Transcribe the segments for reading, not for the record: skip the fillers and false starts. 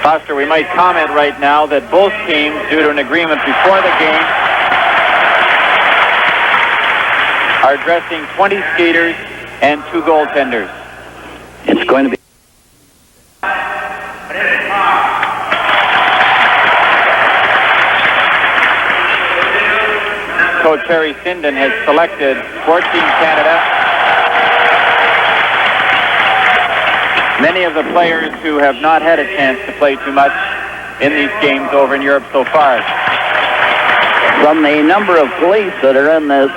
Foster, we might comment right now that both teams, due to an agreement before the game, are dressing 20 skaters and 2 goaltenders. It's going to be... Coach Harry Sinden has selected for Team Canada many of the players who have not had a chance to play too much in these games over in Europe so far. From the number of police that are in this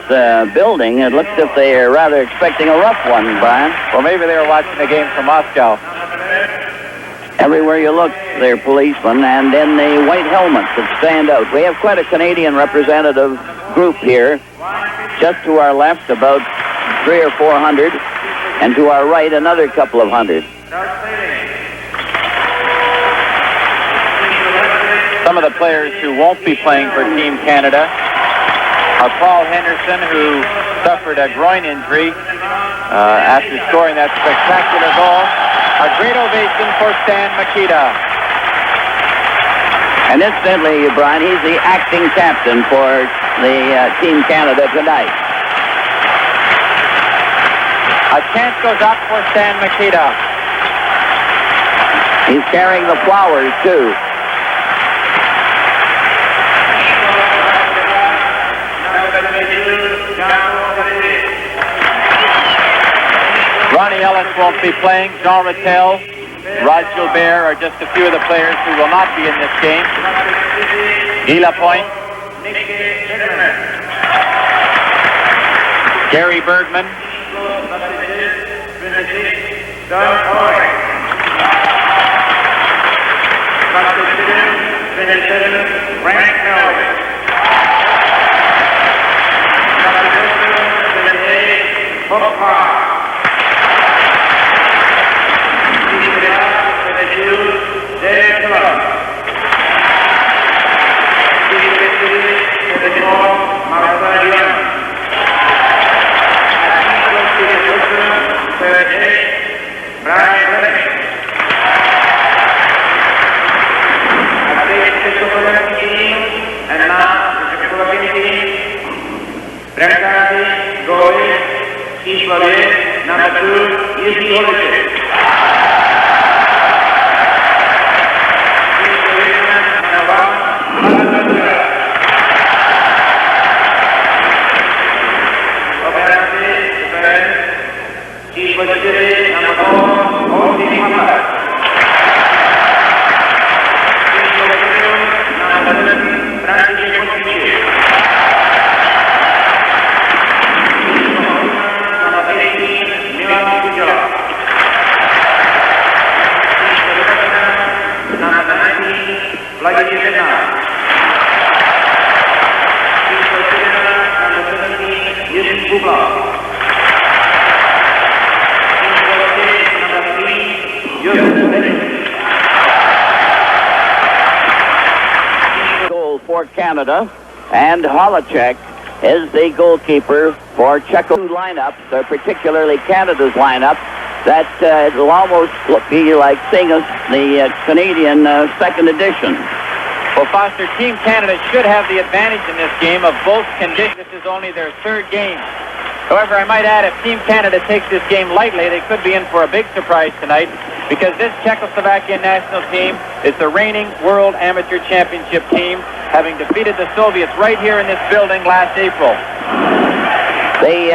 building, it looks as if they are rather expecting a rough one, Brian. Well, maybe they were watching the game from Moscow. Everywhere you look, they're policemen, and in the white helmets that stand out. We have quite a Canadian representative group here. Just to our left, about 300 or 400, and to our right, another couple of hundred. Some of the players who won't be playing for Team Canada are Paul Henderson, who suffered a groin injury after scoring that spectacular goal. A great ovation for Stan Mikita. And incidentally, Brian, he's the acting captain for the Team Canada tonight. A chance goes up for Stan Mikita. He's carrying the flowers, too. Ronnie Ellis won't be playing. Jean Rattel, Rod Gilbert are just a few of the players who will not be in this game. Guy Lapointe, Gary Bergman, Goal for Canada, and Holacek is the goalkeeper for Czechoslovakia. Lineups, particularly Canada's lineup, that will almost be like seeing the Canadian second edition. Well, Foster, Team Canada should have the advantage in this game of both conditions. This is only their 3rd game. However, I might add, if Team Canada takes this game lightly, they could be in for a big surprise tonight, because this Czechoslovakian national team is the reigning World Amateur Championship team, having defeated the Soviets right here in this building last April. The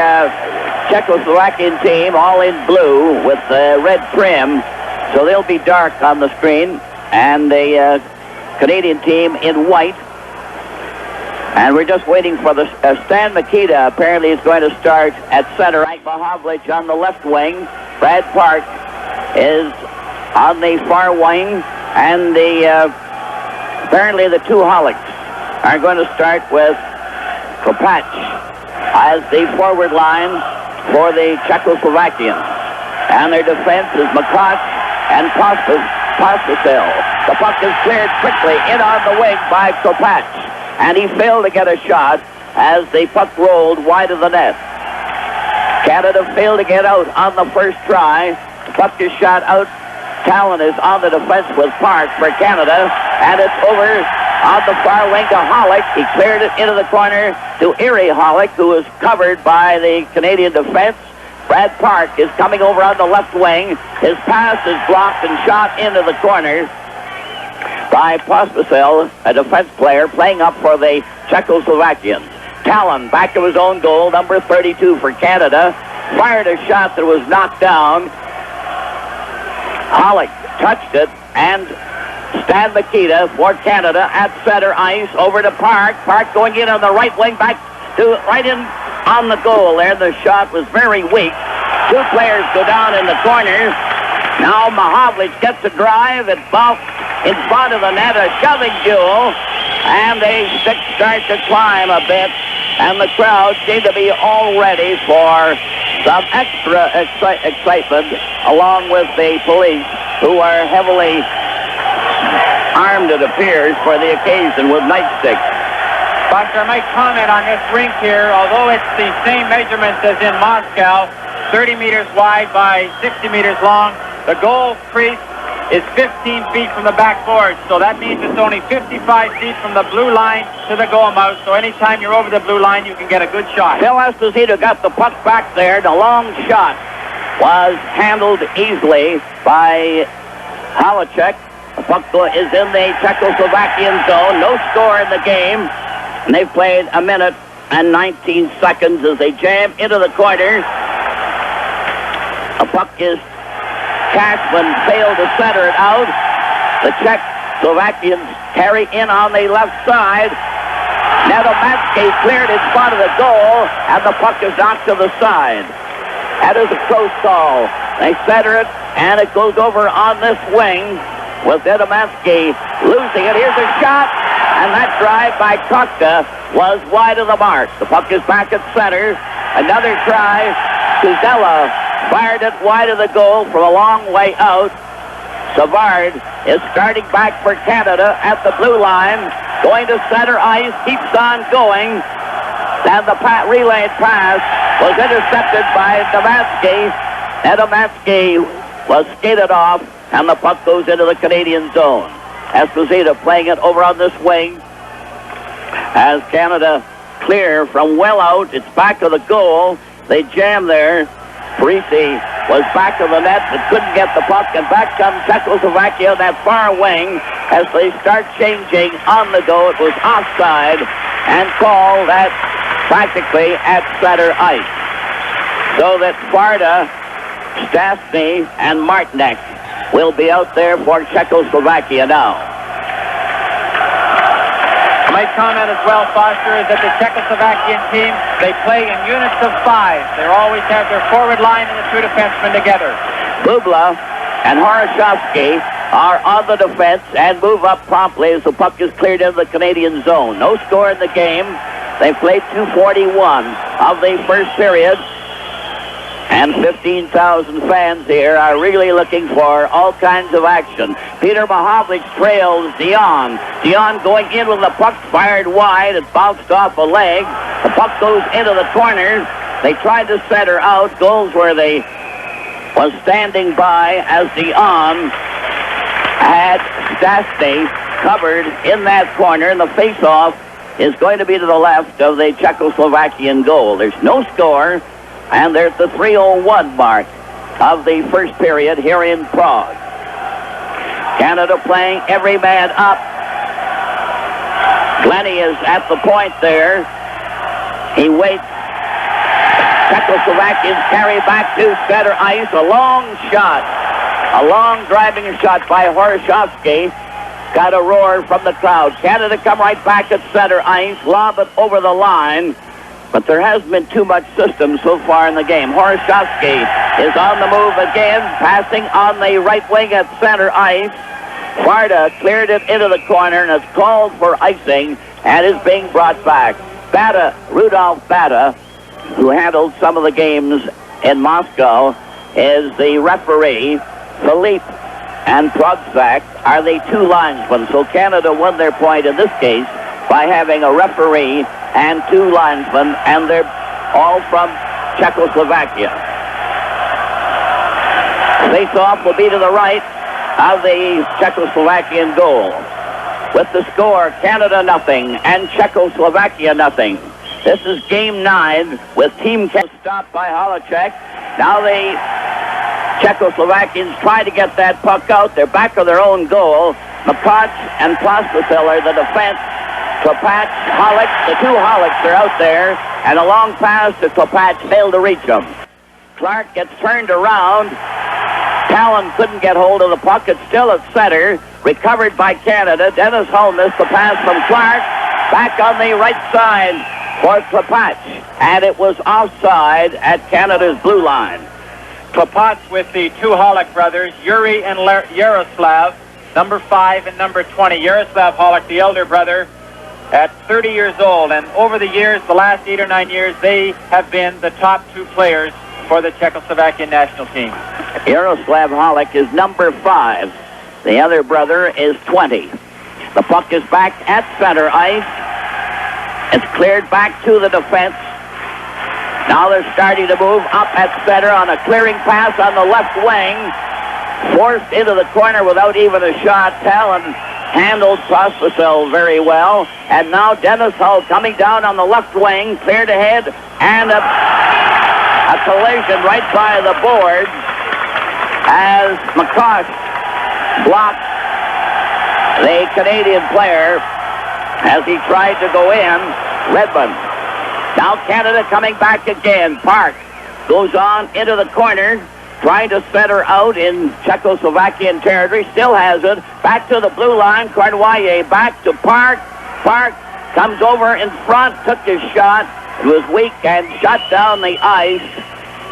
Czechoslovakian team, all in blue with red trim, so they'll be dark on the screen, and the Canadian team in white. And we're just waiting for the Stan Mikita apparently is going to start at center. P.Mahovlich on the left wing. Brad Park is on the far wing, and apparently the 2 Holiks are going to start with Kopach as the forward line for the Czechoslovakians. And their defense is Makoch and Postasel. The puck is cleared quickly in on the wing by Kopach, and he failed to get a shot as the puck rolled wide of the net. Canada failed to get out on the first try. The puck is shot out Talon is on the defense with Park for Canada, and it's over on the far wing to Holic. He cleared it into the corner to I.Holix, who is covered by the Canadian defense. Brad Park is coming over on the left wing. His pass is blocked and shot into the corner by Pospisil, a defense player playing up for the Czechoslovakians. Talon, back of his own goal, number 32 for Canada, fired a shot that was knocked down. Holic touched it, and Stan Mikita for Canada at center ice, over to Park. Park going in on the right wing, back to right in on the goal there. The shot was very weak. Two players go down in the corner. Now Mak gets a drive. It bounced in front of the net, a shoving duel, and they start to climb a bit, and the crowd seem to be all ready for some extra excitement, along with the police, who are heavily armed, it appears, for the occasion with nightsticks. Buster, I might comment on this rink here. Although it's the same measurements as in Moscow, 30 meters wide by 60 meters long, the goal crease is 15 feet from the backboard. So that means it's only 55 feet from the blue line to the goal mouth. So anytime you're over the blue line, you can get a good shot. Phil Esposito got the puck back there. The long shot was handled easily by Halicek. The puck is in the Czechoslovakian zone. No score in the game. And they've played a minute and 19 seconds as they jam into the corner. The puck is Cashman failed to center it out. The Czechoslovakians carry in on the left side. Nedomatsky cleared in front of the goal, and the puck is knocked to the side. That is a close call. They center it, and it goes over on this wing with Nedomatsky losing it. Here's a shot, and that drive by Kokta was wide of the mark. The puck is back at center. Another try. Kuzella fired it wide of the goal from a long way out. Savard is starting back for Canada at the blue line, going to center ice, keeps on going, and the relayed pass was intercepted by Nedomatsky. Nedomatsky was skated off, and the puck goes into the Canadian zone. Esposito playing it over on this wing as Canada clear from well out. It's back of the goal. They jam there. Parisi was back of the net but couldn't get the puck, and back comes Czechoslovakia, that far wing, as they start changing on the go. It was offside and called at practically at center ice. So that Farda, Stastny, and Martinek will be out there for Czechoslovakia now. My comment as well, Foster, is that the Czechoslovakian team, they play in units of 5. They always have their forward line and the two defensemen together. Bubla and Horoshovsky are on the defense and move up promptly as the puck is cleared into the Canadian zone. No score in the game. They played 2:41 of the first period. And 15,000 fans here are really looking for all kinds of action. P.Mahovlich trails Dion. Dion going in with the puck, fired wide. It bounced off a leg. The puck goes into the corner. They tried to center out. Goldsworthy was standing by as Dion had Stastny covered in that corner. And the face-off is going to be to the left of the Czechoslovakian goal. There's no score. And there's the 3:01 mark of the first period here in Prague. Canada playing every man up. Glenny is at the point there. He waits. Czechoslovakians carry back to center ice. A long shot. A long driving shot by Horoshovsky. Got a roar from the crowd. Canada come right back at center ice. Lob it over the line. But there hasn't been too much system so far in the game. Horoshovsky is on the move again, passing on the right wing at center ice. Farda cleared it into the corner and is called for icing and is being brought back. Bata, Rudolph Bata, who handled some of the games in Moscow, is the referee. Philippe and Progzak are the two linesmen. So Canada won their point in this case by having a referee and two linesmen, and they're all from Czechoslovakia. Face-off will be to the right. of the Czechoslovakian goal. With the score, Canada nothing and Czechoslovakia nothing. This is game 9 with Team Canada stopped by Holicek. Now the Czechoslovakians try to get that puck out. They're back of their own goal. McCartch and Plastacil are the defense. Klopach, Holik, the two Holiks are out there, and a long pass to Klopach failed to reach him. Clark gets turned around. Talon couldn't get hold of the puck. It's still at center. Recovered by Canada. Dennis Hull missed the pass from Clark. Back on the right side for Klopach. And it was offside at Canada's blue line. Klopach with the two Holik brothers, Yuri and Yaroslav, number 5 and number 20. Yaroslav Holik, the elder brother, at 30 years old. And over the years, the last 8 or 9 years, they have been the top 2 players for the Czechoslovakian national team. Yaroslav Holik is number 5. The other brother is 20. The puck is back at center ice. It's cleared back to the defense. Now they're starting to move up at center on a clearing pass on the left wing. Forced into the corner without even a shot. Talon handled Plastacil very well. And now Dennis Hull coming down on the left wing. Cleared ahead. And a collision right by the boards as McCosh blocked the Canadian player as he tried to go in. Redmond. Now Canada coming back again. Park goes on into the corner, trying to center out in Czechoslovakian territory. Still has it. Back to the blue line. Cornwallier back to Park. Park comes over in front, took his shot. It was weak and shot down the ice.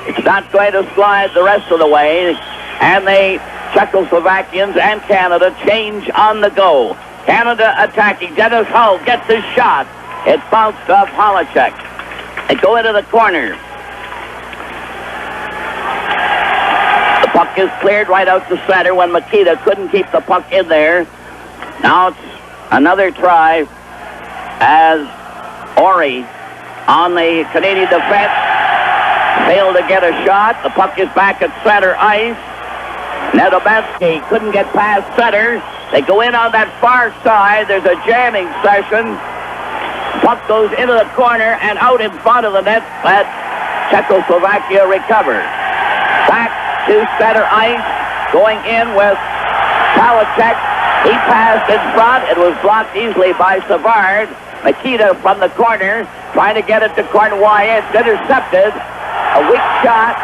It's not going to slide the rest of the way. And the Czechoslovakians and Canada change on the go. Canada attacking. Dennis Hull gets his shot. It bounced off Holicek. They go into the corner. The puck is cleared right out to center when Makita couldn't keep the puck in there. Now it's another try as Ori on the Canadian defense failed to get a shot. The puck is back at center ice. Nedobansky couldn't get past center. They go in on that far side. There's a jamming session. Puck goes into the corner and out in front of the net. Let Czechoslovakia recover. Back to center ice. Going in with Holicek. He passed in front. It was blocked easily by Savard. Makita from the corner trying to get it to Cornwallier. It's intercepted. A weak shot.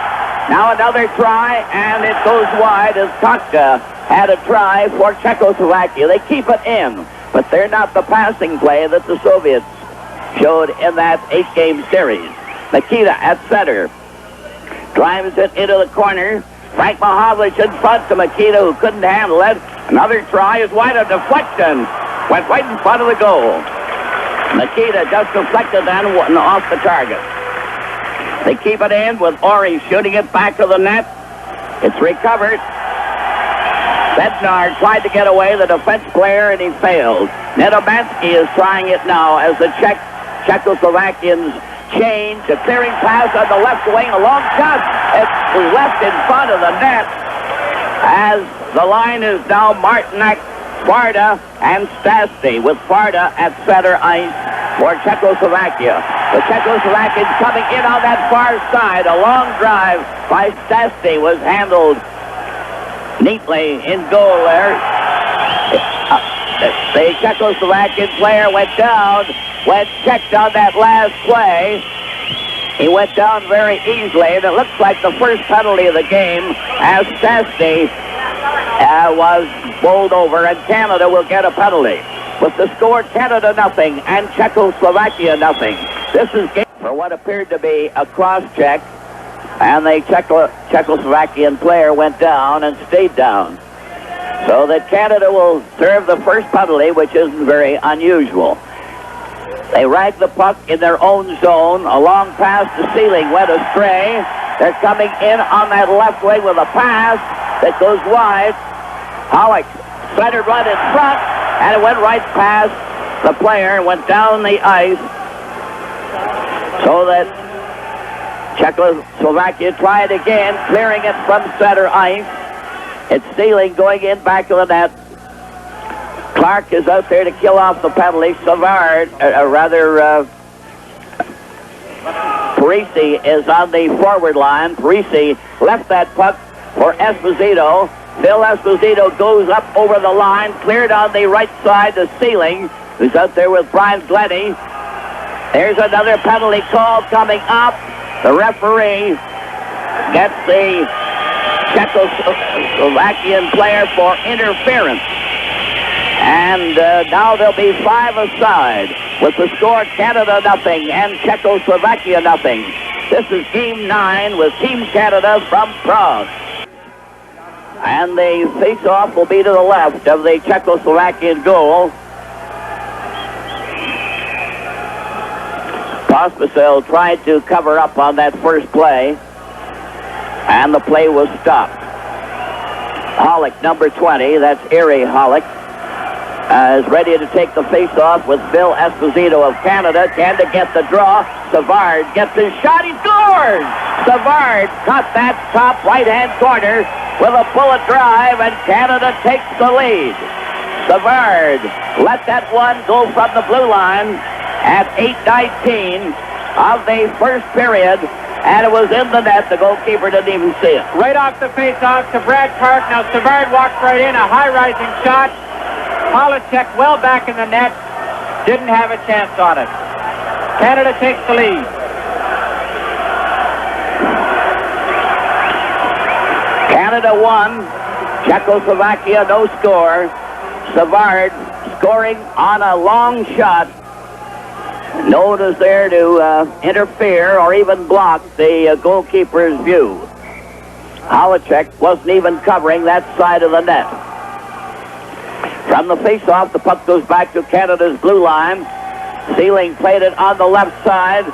Now another try, and it goes wide as Kakta had a try for Czechoslovakia. They keep it in, but they're not the passing play that the Soviets showed in that 8-game series. Makita at center. Drives it into the corner. P.Machowicz in front to Makita, who couldn't handle it. Another try is wide of deflection. Went right in front of the goal. Makita just deflected that one off the target. They keep it in with Ori shooting it back to the net. It's recovered. Bednar tried to get away, the defense player, and he failed. Nedobansky is trying it now as the Czechoslovakians change. A clearing pass on the left wing, a long shot. It's left in front of the net as the line is now Martinek, Farda, and Stastny, with Farda at center ice for Czechoslovakia. The Czechoslovakians coming in on that far side. A long drive by Stastny was handled neatly in goal there. The Czechoslovakian player went down when checked on that last play. He went down very easily, and it looks like the first penalty of the game as Stastny was bowled over, and Canada will get a penalty. With the score, Canada nothing and Czechoslovakia nothing. This is game for what appeared to be a cross-check, and the Czechoslovakian player went down and stayed down. So that Canada will serve the first penalty, which isn't very unusual. They rag the puck in their own zone. A long pass to Sealing went astray. They're coming in on that left wing with a pass that goes wide. Holik centered right in front, and it went right past the player and went down the ice. So that Czechoslovakia tried again, clearing it from center ice. It's stealing, going in back of the net. Clark is out there to kill off the penalty. Savard, Parisi is on the forward line. Parisi left that puck for Esposito. Phil Esposito goes up over the line, cleared on the right side to Sealing, who's out there with Brian Glennie. There's another penalty call coming up. The referee gets the Czechoslovakian player for interference. And now there'll be 5 aside with the score Canada 0 and Czechoslovakia 0. This is Game 9 with Team Canada from Prague. And the face-off will be to the left of the Czechoslovakian goal. Pospisil tried to cover up on that first play, and the play was stopped. Hollick, number 20, that's I.Холик, is ready to take the face-off with Phil Esposito of Canada. Can to get the draw. Savard gets his shot. He scores! Savard caught that top right-hand corner with a bullet drive, and Canada takes the lead. Savard let that one go from the blue line at 8:19 of the first period, and it was in the net. The goalkeeper didn't even see it. Right off the face-off to Brad Park. Now Savard walks right in, a high-rising shot. Polacek well back in the net, didn't have a chance on it. Canada takes the lead. Canada 1, Czechoslovakia no score. Savard scoring on a long shot. No one is there to interfere or even block the goalkeeper's view. Polacek wasn't even covering that side of the net. From the face-off, the puck goes back to Canada's blue line. Sealing played it on the left side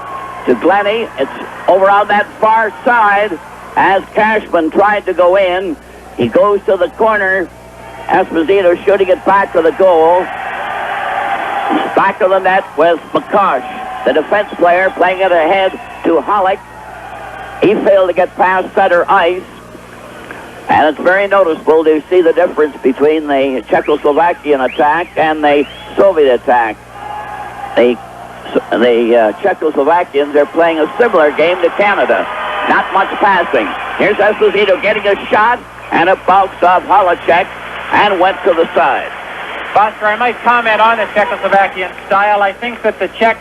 to Glennie. It's over on that far side as Cashman tried to go in. He goes to the corner. Esposito shooting it back to the goal. Back of the net was McCosh, the defense player, playing it ahead to Hollick. He failed to get past center ice. And it's very noticeable to see the difference between the Czechoslovakian attack and the Soviet attack. The Czechoslovakians are playing a similar game to Canada. Not much passing. Here's Esposito getting a shot, and it bounced off Polacek and went to the side. Foster, I might comment on the Czechoslovakian style. I think that the Czechs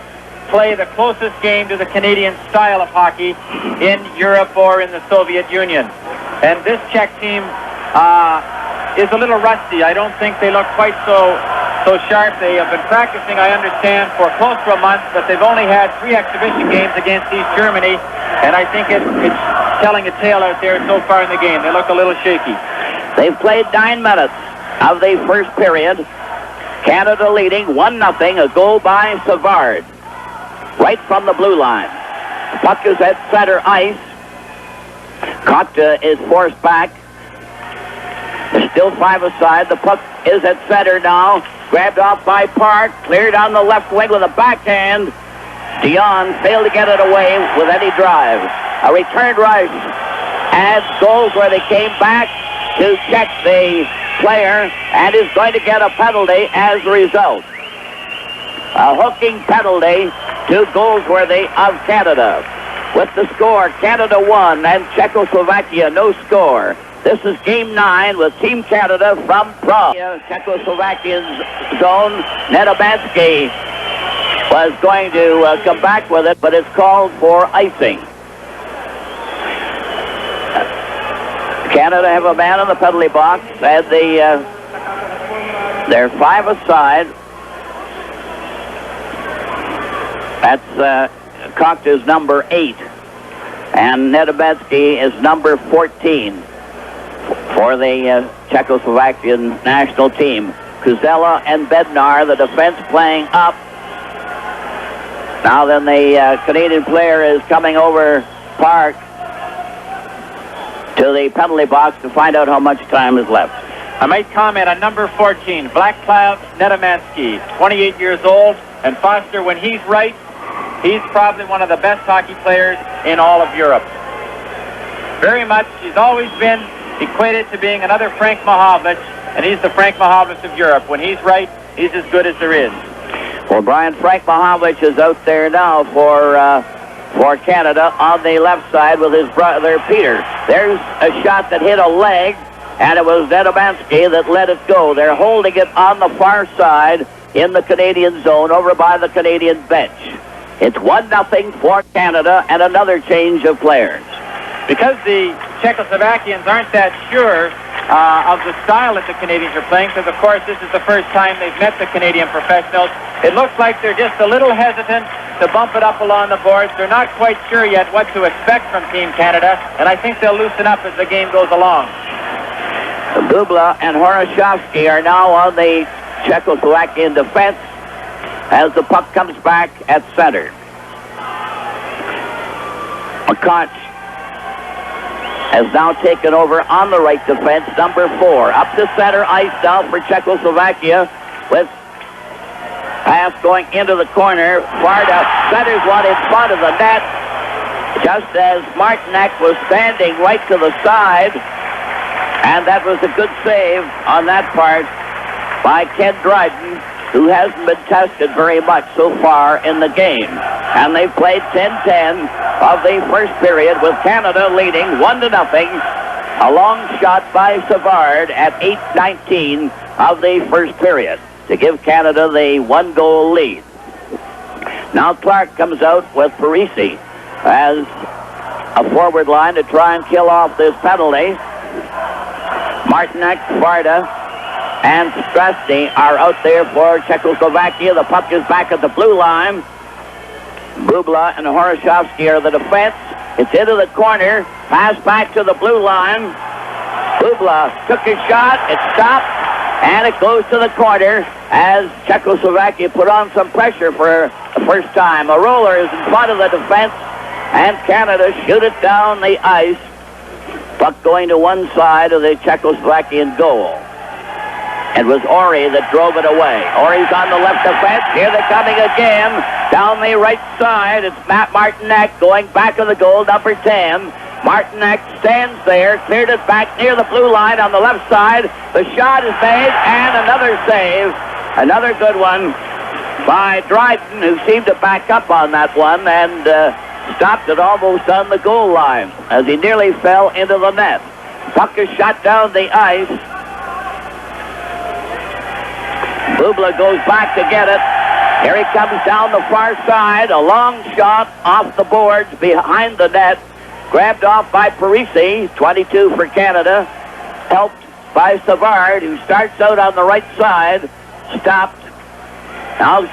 play the closest game to the Canadian style of hockey in Europe or in the Soviet Union. And this Czech team is a little rusty. I don't think they look quite so sharp. They have been practicing, I understand, for close to a month, but they've only had 3 exhibition games against East Germany, and I think it's telling a tale out there so far in the game. They look a little shaky. They've played 9 minutes of the first period. Canada leading 1-0, a goal by Savard, right from the blue line. The puck is at center ice. Kokta is forced back. There's still 5 aside. The puck is at center now. Grabbed off by Park. Cleared on the left wing with a backhand. Dion failed to get it away with any drive. A return rush adds goals where they came back to check the player and is going to get a penalty as a result. A hooking penalty to Goldsworthy of Canada. With the score, Canada 1 and Czechoslovakia no score. This is Game 9 with Team Canada from Prague. Czechoslovakian zone. Nedobansky was going to come back with it, but it's called for icing. Canada have a man in the penalty box, and they're 5 aside. That's Kokta's number 8, and Nedobansky is number 14 for the Czechoslovakian national team. Kuzela and Bednar, the defense, playing up. Now then the Canadian player is coming over Park to the penalty box to find out how much time is left. I might comment on number 14, Blackcloud Nedomansky, 28 years old, and Foster, when he's right, he's probably one of the best hockey players in all of Europe. Very much, he's always been equate it to being another F.Mahovlich, and he's the F.Mahovlich of Europe. When he's right, he's as good as there is. Well, Brian, F.Mahovlich is out there now for Canada on the left side with his brother Peter. There's a shot that hit a leg, and it was Nedomansky that let it go. They're holding it on the far side in the Canadian zone over by the Canadian bench. It's 1-0 for Canada, and another change of players. Because the Czechoslovakians aren't that sure of the style that the Canadians are playing, because, of course, this is the first time they've met the Canadian professionals, it looks like they're just a little hesitant to bump it up along the boards. They're not quite sure yet what to expect from Team Canada, and I think they'll loosen up as the game goes along. Bubla and Horoshovsky are now on the Czechoslovakian defense as the puck comes back at center. McCarthy has now taken over on the right defense, number 4. Up to center ice now for Czechoslovakia with pass going into the corner. Varda centers one in front of the net just as Martinek was standing right to the side. And that was a good save on that part by Ken Dryden, who hasn't been tested very much so far in the game. And they've played 10-10 of the first period with Canada leading 1-0. A long shot by Savard at 8:19 of the first period to give Canada the 1-goal lead. Now Clark comes out with Parisi as a forward line to try and kill off this penalty. Martinek, Varda, and Strasny are out there for Czechoslovakia. The puck is back at the blue line. Bubla and Horoshovsky are the defense. It's into the corner. Pass back to the blue line. Bubla took his shot. It stopped. And it goes to the corner as Czechoslovakia put on some pressure for the first time. A roller is in front of the defense. And Canada shoot it down the ice. Puck going to one side of the Czechoslovakian goal. It was Ori that drove it away. Ori's on the left defense. Here they're coming again. Down the right side, it's Matt Martinek going back of the goal, number 10. Martinek stands there, cleared it back near the blue line on the left side. The shot is made, and another save. Another good one by Dryden, who seemed to back up on that one and stopped it almost on the goal line as he nearly fell into the net. Puck is shot down the ice. Bubla goes back to get it. Here he comes down the far side. A long shot off the boards behind the net. Grabbed off by Parisi, 22 for Canada. Helped by Savard, who starts out on the right side. Stopped. Now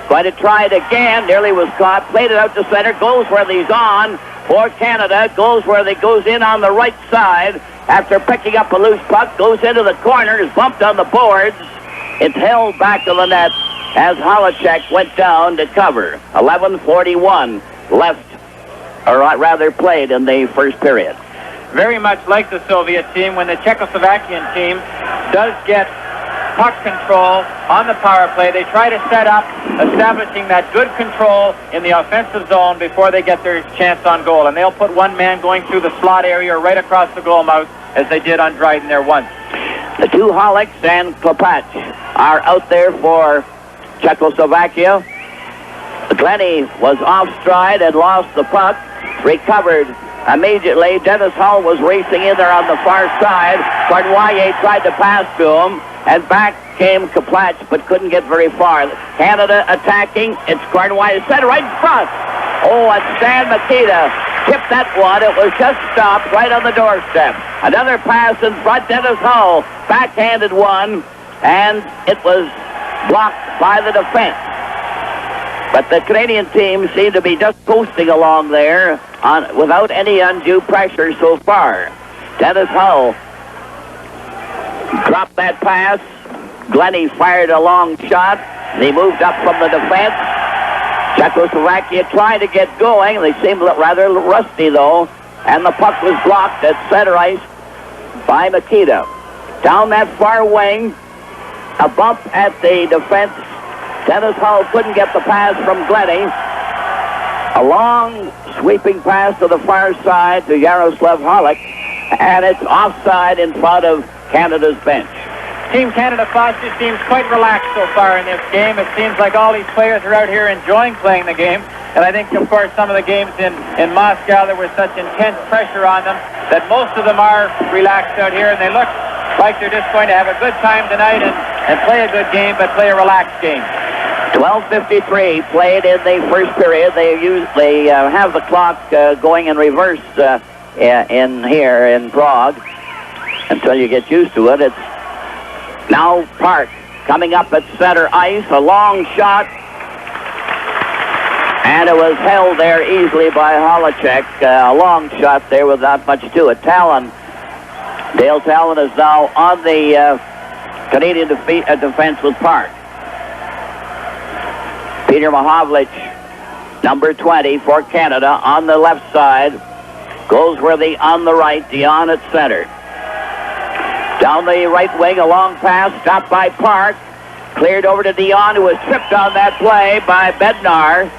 going to try it again. Nearly was caught. Played it out to center. Goes where he's on for Canada. Goes where they goes in on the right side. After picking up a loose puck, goes into the corner. Is bumped on the boards. It's held back to the net as Halacek went down to cover. 11:41 left, or rather played in the first period. Very much like the Soviet team, when the Czechoslovakian team does get puck control on the power play, they try to set up, establishing that good control in the offensive zone before they get their chance on goal. And they'll put one man going through the slot area right across the goal mouth, as they did on Dryden there once. The two Holiks and Kopach are out there for Czechoslovakia. Glenny was off stride and lost the puck. Recovered immediately. Dennis Hull was racing in there on the far side. Cornwallier tried to pass to him, and back came Kopach, but couldn't get very far. Canada attacking. It's Cornwallier center right in front. Oh, and Stan Makita tipped that one. It was just stopped right on the doorstep. Another pass in front. Dennis Hull backhanded one, and it was blocked by the defense. But the Canadian team seemed to be just coasting along there without any undue pressure so far. Dennis Hull dropped that pass. Glenny fired a long shot, and he moved up from the defense. Czechoslovakia tried to get going. They seemed rather rusty, though, and the puck was blocked at center ice by Makita. Down that far wing, a bump at the defense. Dennis Hull couldn't get the pass from Glenny. A long sweeping pass to the far side to Yaroslav Holik. and it's offside in front of Canada's bench. Team Canada Foster seems quite relaxed so far in this game. It seems like all these players are out here enjoying playing the game. And I think, of course, some of the games in Moscow, there was such intense pressure on them that most of them are relaxed out here, and they look like they're just going to have a good time tonight and play a good game, but play a relaxed game. 12:53 played in the first period. They have the clock going in reverse in here in Prague until you get used to it. It's now Park coming up at center ice, a long shot, and it was held there easily by Holacek. A long shot there with not much to it. Dale Talon is now on the Canadian defense with Park. P.Mahowicz, number 20 for Canada, on the left side. Goldsworthy on the right, Dion at center. Down the right wing, a long pass, stopped by Park. Cleared over to Dion, who was tripped on that play by Bednar.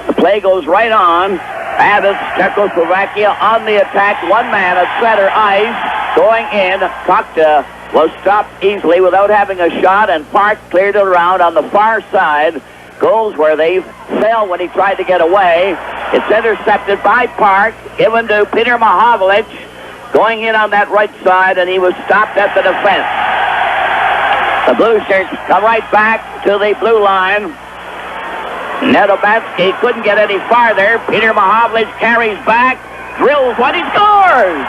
The play goes right on, and it's Czechoslovakia on the attack. One man at center ice, going in. Kokta was stopped easily without having a shot, and Park cleared it around on the far side. Goldsworthy fell when he tried to get away. It's intercepted by Park, given to P.Mahowicz, going in on that right side, and he was stopped at the defense. The blue shirts come right back to the blue line. Nedobatsky couldn't get any farther. P.Mahowicz carries back, drills one, he scores!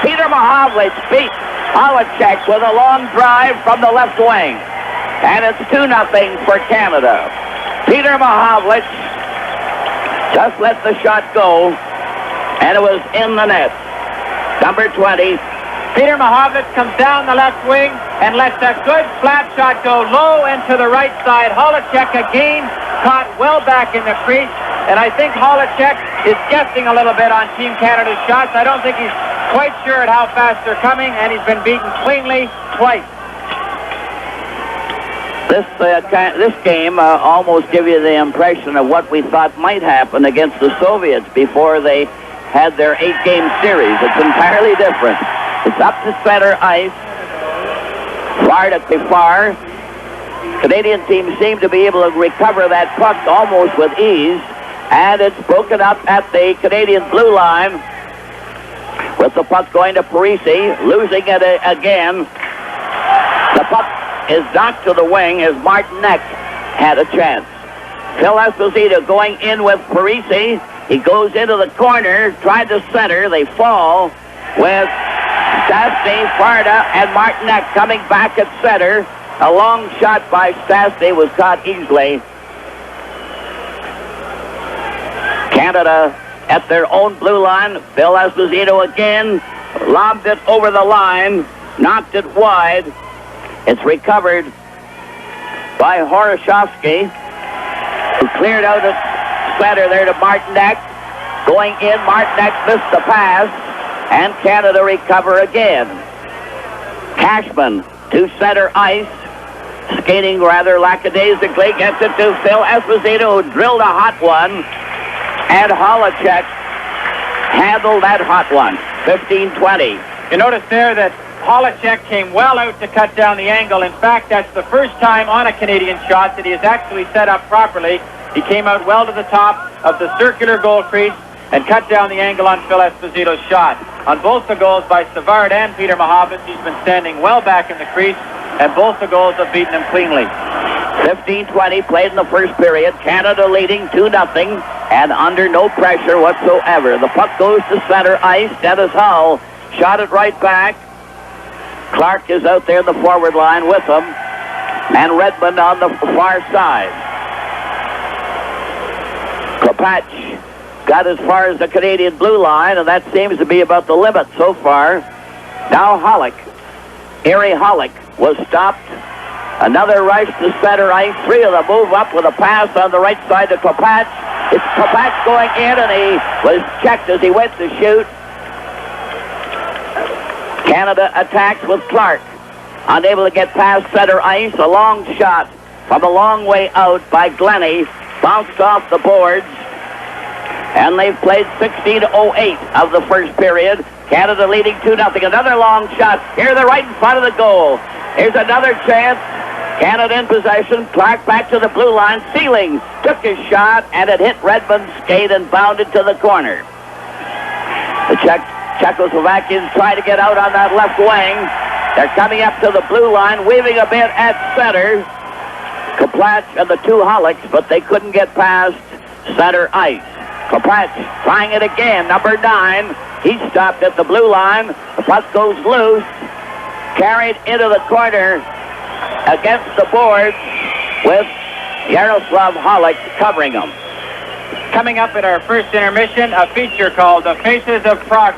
P.Mahowicz beats Holacek with a long drive from the left wing. And it's 2-0 for Canada. P.Mahowicz just let the shot go, and it was in the net. Number 20. P.Mahowicz comes down the left wing and lets a good flat shot go low into the right side. Holacek again caught well back in the crease, and I think Holacek is guessing a little bit on Team Canada's shots. I don't think he's quite sure at how fast they're coming, and he's been beaten cleanly twice. This game almost gives you the impression of what we thought might happen against the Soviets before they had their 8-game series. It's entirely different. It's up to center ice, far to far. Canadian teams seem to be able to recover that puck almost with ease, and it's broken up at the Canadian blue line with the puck going to Parisi, losing it again. The puck is knocked to the wing as Martinek had a chance. Phil Esposito going in with Parisi. He goes into the corner, tried to center. They fall with Stastny, Farda, and Martinek coming back at center. A long shot by Stastny was caught easily. Canada at their own blue line. Phil Esposito again lobbed it over the line, knocked it wide. It's recovered by Horoshovsky, who cleared out at center there to Martinek. Going in, Martinek missed the pass, and Canada recover again. Cashman to center ice, skating rather lackadaisically, gets it to Phil Esposito, who drilled a hot one, and Holacek handled that hot one. 15-20. You notice there that Holacek came well out to cut down the angle. In fact, that's the first time on a Canadian shot that he has actually set up properly. He came out well to the top of the circular goal crease and cut down the angle on Phil Esposito's shot. On both the goals by Savard and P.Mahowicz, he's been standing well back in the crease, and both the goals have beaten him cleanly. 15-20 played in the first period. Canada leading 2-0 and under no pressure whatsoever. The puck goes to center ice. Dennis Hull shot it right back. Clark is out there in the forward line with him, and Redmond on the far side. Kropatch got as far as the Canadian blue line, and that seems to be about the limit so far. Now Hollick. Hollick was stopped. Another rush to center ice. Three of them move up with a pass on the right side to Kropatch. It's Kropatch going in, and he was checked as he went to shoot. Canada attacks with Clark. Unable to get past center ice. A long shot from a long way out by Glennie. Bounced off the boards. And they've played 16:08 of the first period. Canada leading 2-0. Another long shot. Here they're right in front of the goal. Here's another chance. Canada in possession. Clark back to the blue line. Sealing took his shot, and it hit Redmond's skate and bounded to the corner. The Czechoslovakians try to get out on that left wing. They're coming up to the blue line, weaving a bit at center. Kaplatch and the two Holiks, but they couldn't get past center ice. Kaplatch trying it again, number 9. He stopped at the blue line. The puck goes loose, carried into the corner against the boards with Ya.Holik covering him. Coming up at our first intermission, a feature called The Faces of Prague.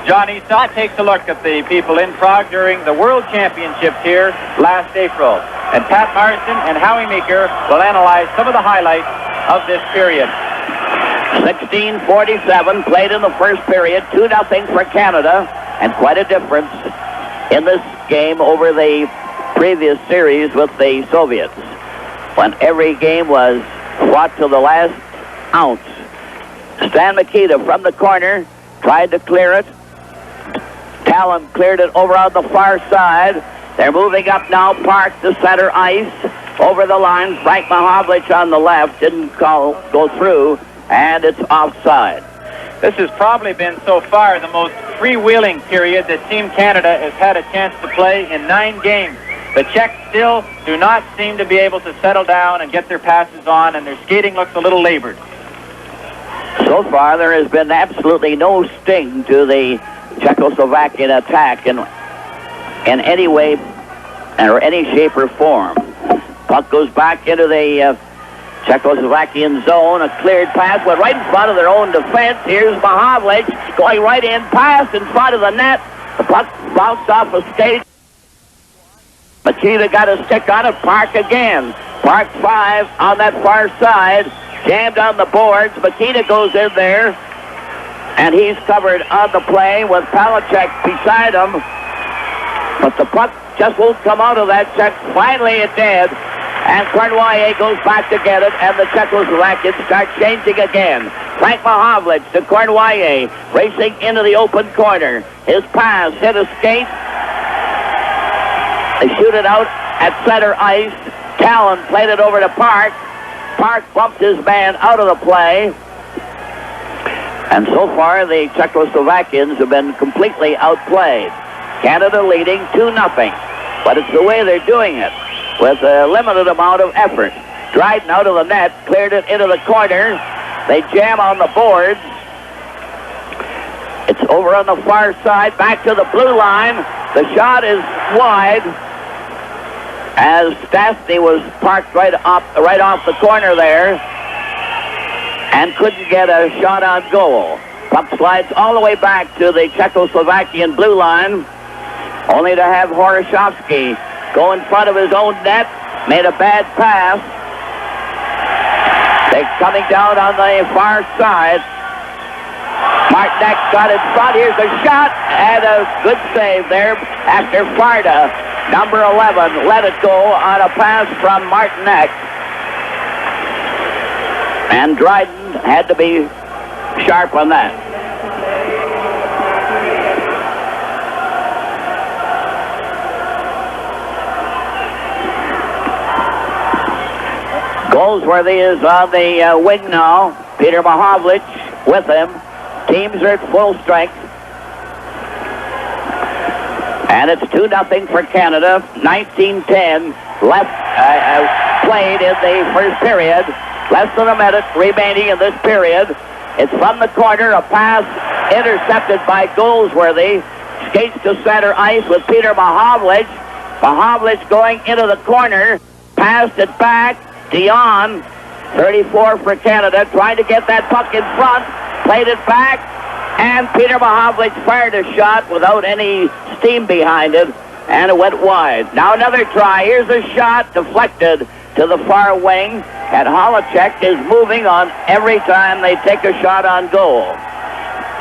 Johnny Saw takes a look at the people in Prague during the World Championships here last April. And Pat Marston and Howie Meeker will analyze some of the highlights of this period. 16:47 played in the first period, 2-0 for Canada, and quite a difference in this game over the previous series with the Soviets, when every game was fought to the last ounce. Stan Mikita from the corner tried to clear it. Talon cleared it over on the far side. They're moving up now, Park to center ice, over the line. P.Mahovlich on the left, didn't go through, and it's offside. This has probably been so far the most freewheeling period that Team Canada has had a chance to play in 9 games. The Czechs still do not seem to be able to settle down and get their passes on, and their skating looks a little labored. So far, there has been absolutely no sting to the Czechoslovakian attack in any way or any shape or form. Puck goes back into the Czechoslovakian zone. A cleared pass went right in front of their own defense. Here's Mahovlich going right in, pass in front of the net. The puck bounced off a skate. Makita got a stick on it. Park again. Park 5 on that far side. Jammed on the boards. Makita goes in there, and he's covered on the play with Palachek beside him. But the puck just won't come out of that check. Finally it did. And Cornwallis goes back to get it, and the Czechoslovakians start changing again. Frank Mahovlich to Cornwallis, racing into the open corner. His pass hit a skate. They shoot it out at center ice. Talon played it over to Park. Park bumped his man out of the play. And so far, the Czechoslovakians have been completely outplayed. Canada leading 2-0. But it's the way they're doing it, with a limited amount of effort. Dryden out of the net, cleared it into the corner. They jam on the boards. It's over on the far side, back to the blue line. The shot is wide, as Stastny was parked right off the corner there and couldn't get a shot on goal. Puck slides all the way back to the Czechoslovakian blue line, only to have Horoshovsky go in front of his own net, made a bad pass. They're coming down on the far side. Martinek got in front. Here's a shot, and a good save there after Farda, number 11, let it go on a pass from Martinek. And Dryden had to be sharp on that. Goldsworthy is on the wing now. Peter Mahovlich with him. Teams are at full strength. And it's 2-0 for Canada. 19:10 left played in the first period. Less than a minute remaining in this period. It's from the corner. A pass intercepted by Goldsworthy. Skates to center ice with Peter Mahovlich. Mahovlich going into the corner. Passed it back. Dion, 34 for Canada, trying to get that puck in front. Played it back, and Peter Mahovlich fired a shot without any steam behind it, and it went wide. Now another try. Here's a shot deflected to the far wing, and Holacek is moving on every time they take a shot on goal.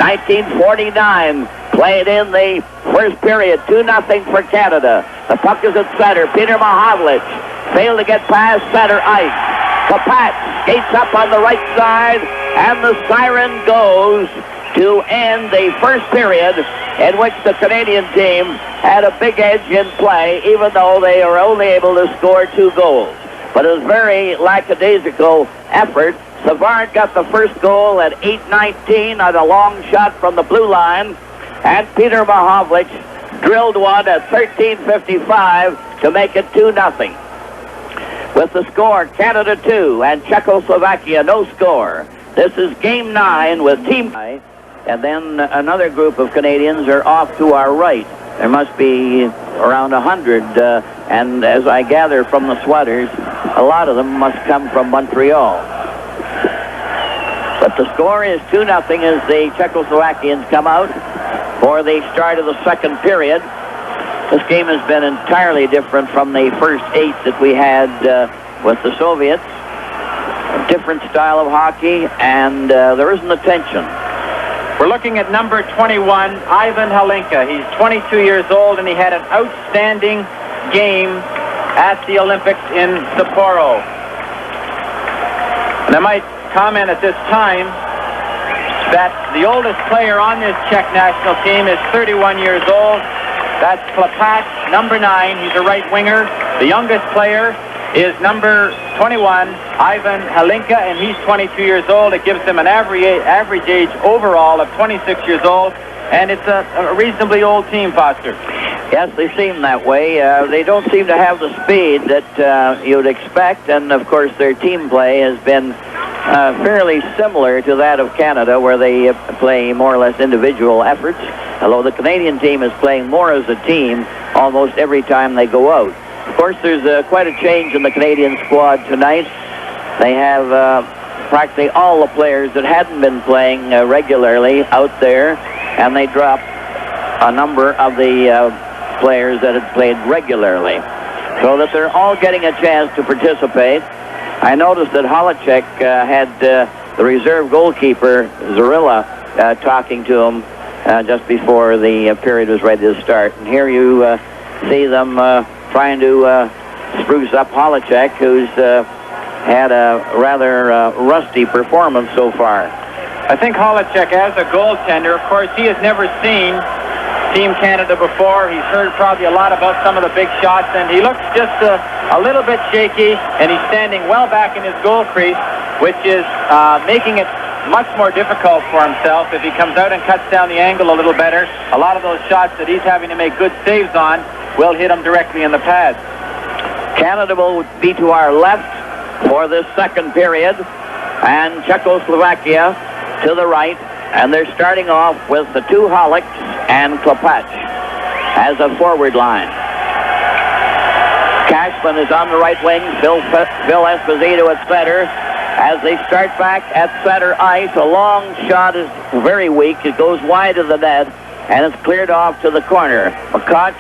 1949 played in the first period, 2-0 for Canada. The puck is at center. Peter Mahovlich failed to get past center ice. Kapat skates up on the right side And the siren goes to end the first period in which the Canadian team had a big edge in play, even though they were only able to score 2 goals. But it was very lackadaisical effort. Savard got the first goal at 8:19 on a long shot from the blue line, and P.Mahovlich drilled one at 13:55 to make it 2-0. With the score, Canada 2 and Czechoslovakia no score. This is game 9 with Team I, and then another group of Canadians are off to our right. There must be around 100, and as I gather from the sweaters, a lot of them must come from Montreal. But the score is 2-0 as the Czechoslovakians come out for the start of the second period. This game has been entirely different from the first 8 that we had with the Soviets. A different style of hockey, and there isn't the tension. We're looking at number 21, Ivan Halinka. He's 22 years old, and he had an outstanding game at the Olympics in Sapporo. And I might comment at this time that the oldest player on this Czech national team is 31 years old. That's Klepat, number 9. He's a right winger. The youngest player is number 21, Ivan Halinka, and he's 22 years old. It gives them an average age overall of 26 years old, and it's a reasonably old team, Foster. Yes, they seem that way. They don't seem to have the speed that you'd expect, and of course their team play has been fairly similar to that of Canada, where they play more or less individual efforts, although the Canadian team is playing more as a team almost every time they go out. Of course, there's quite a change in the Canadian squad tonight. They have practically all the players that hadn't been playing regularly out there, and they dropped a number of the players that had played regularly, so that they're all getting a chance to participate. I noticed that Holicek had the reserve goalkeeper, Zarilla, talking to him just before the period was ready to start. And here you see them trying to spruce up Holicek, who's had a rather rusty performance so far. I think Holicek, as a goaltender, of course, he has never seen Team Canada before. He's heard probably a lot about some of the big shots, and he looks just a little bit shaky, and he's standing well back in his goal crease, which is making it much more difficult for himself. If he comes out and cuts down the angle a little better, a lot of those shots that he's having to make good saves on will hit him directly in the pads. Canada will be to our left for this second period, and Czechoslovakia to the right, and they're starting off with the 2 Holiks and Klepat as a forward line. Cashman is on the right wing, Phil Esposito at center. As they start back at center ice, a long shot is very weak. It goes wide of the net, and it's cleared off to the corner. McCoch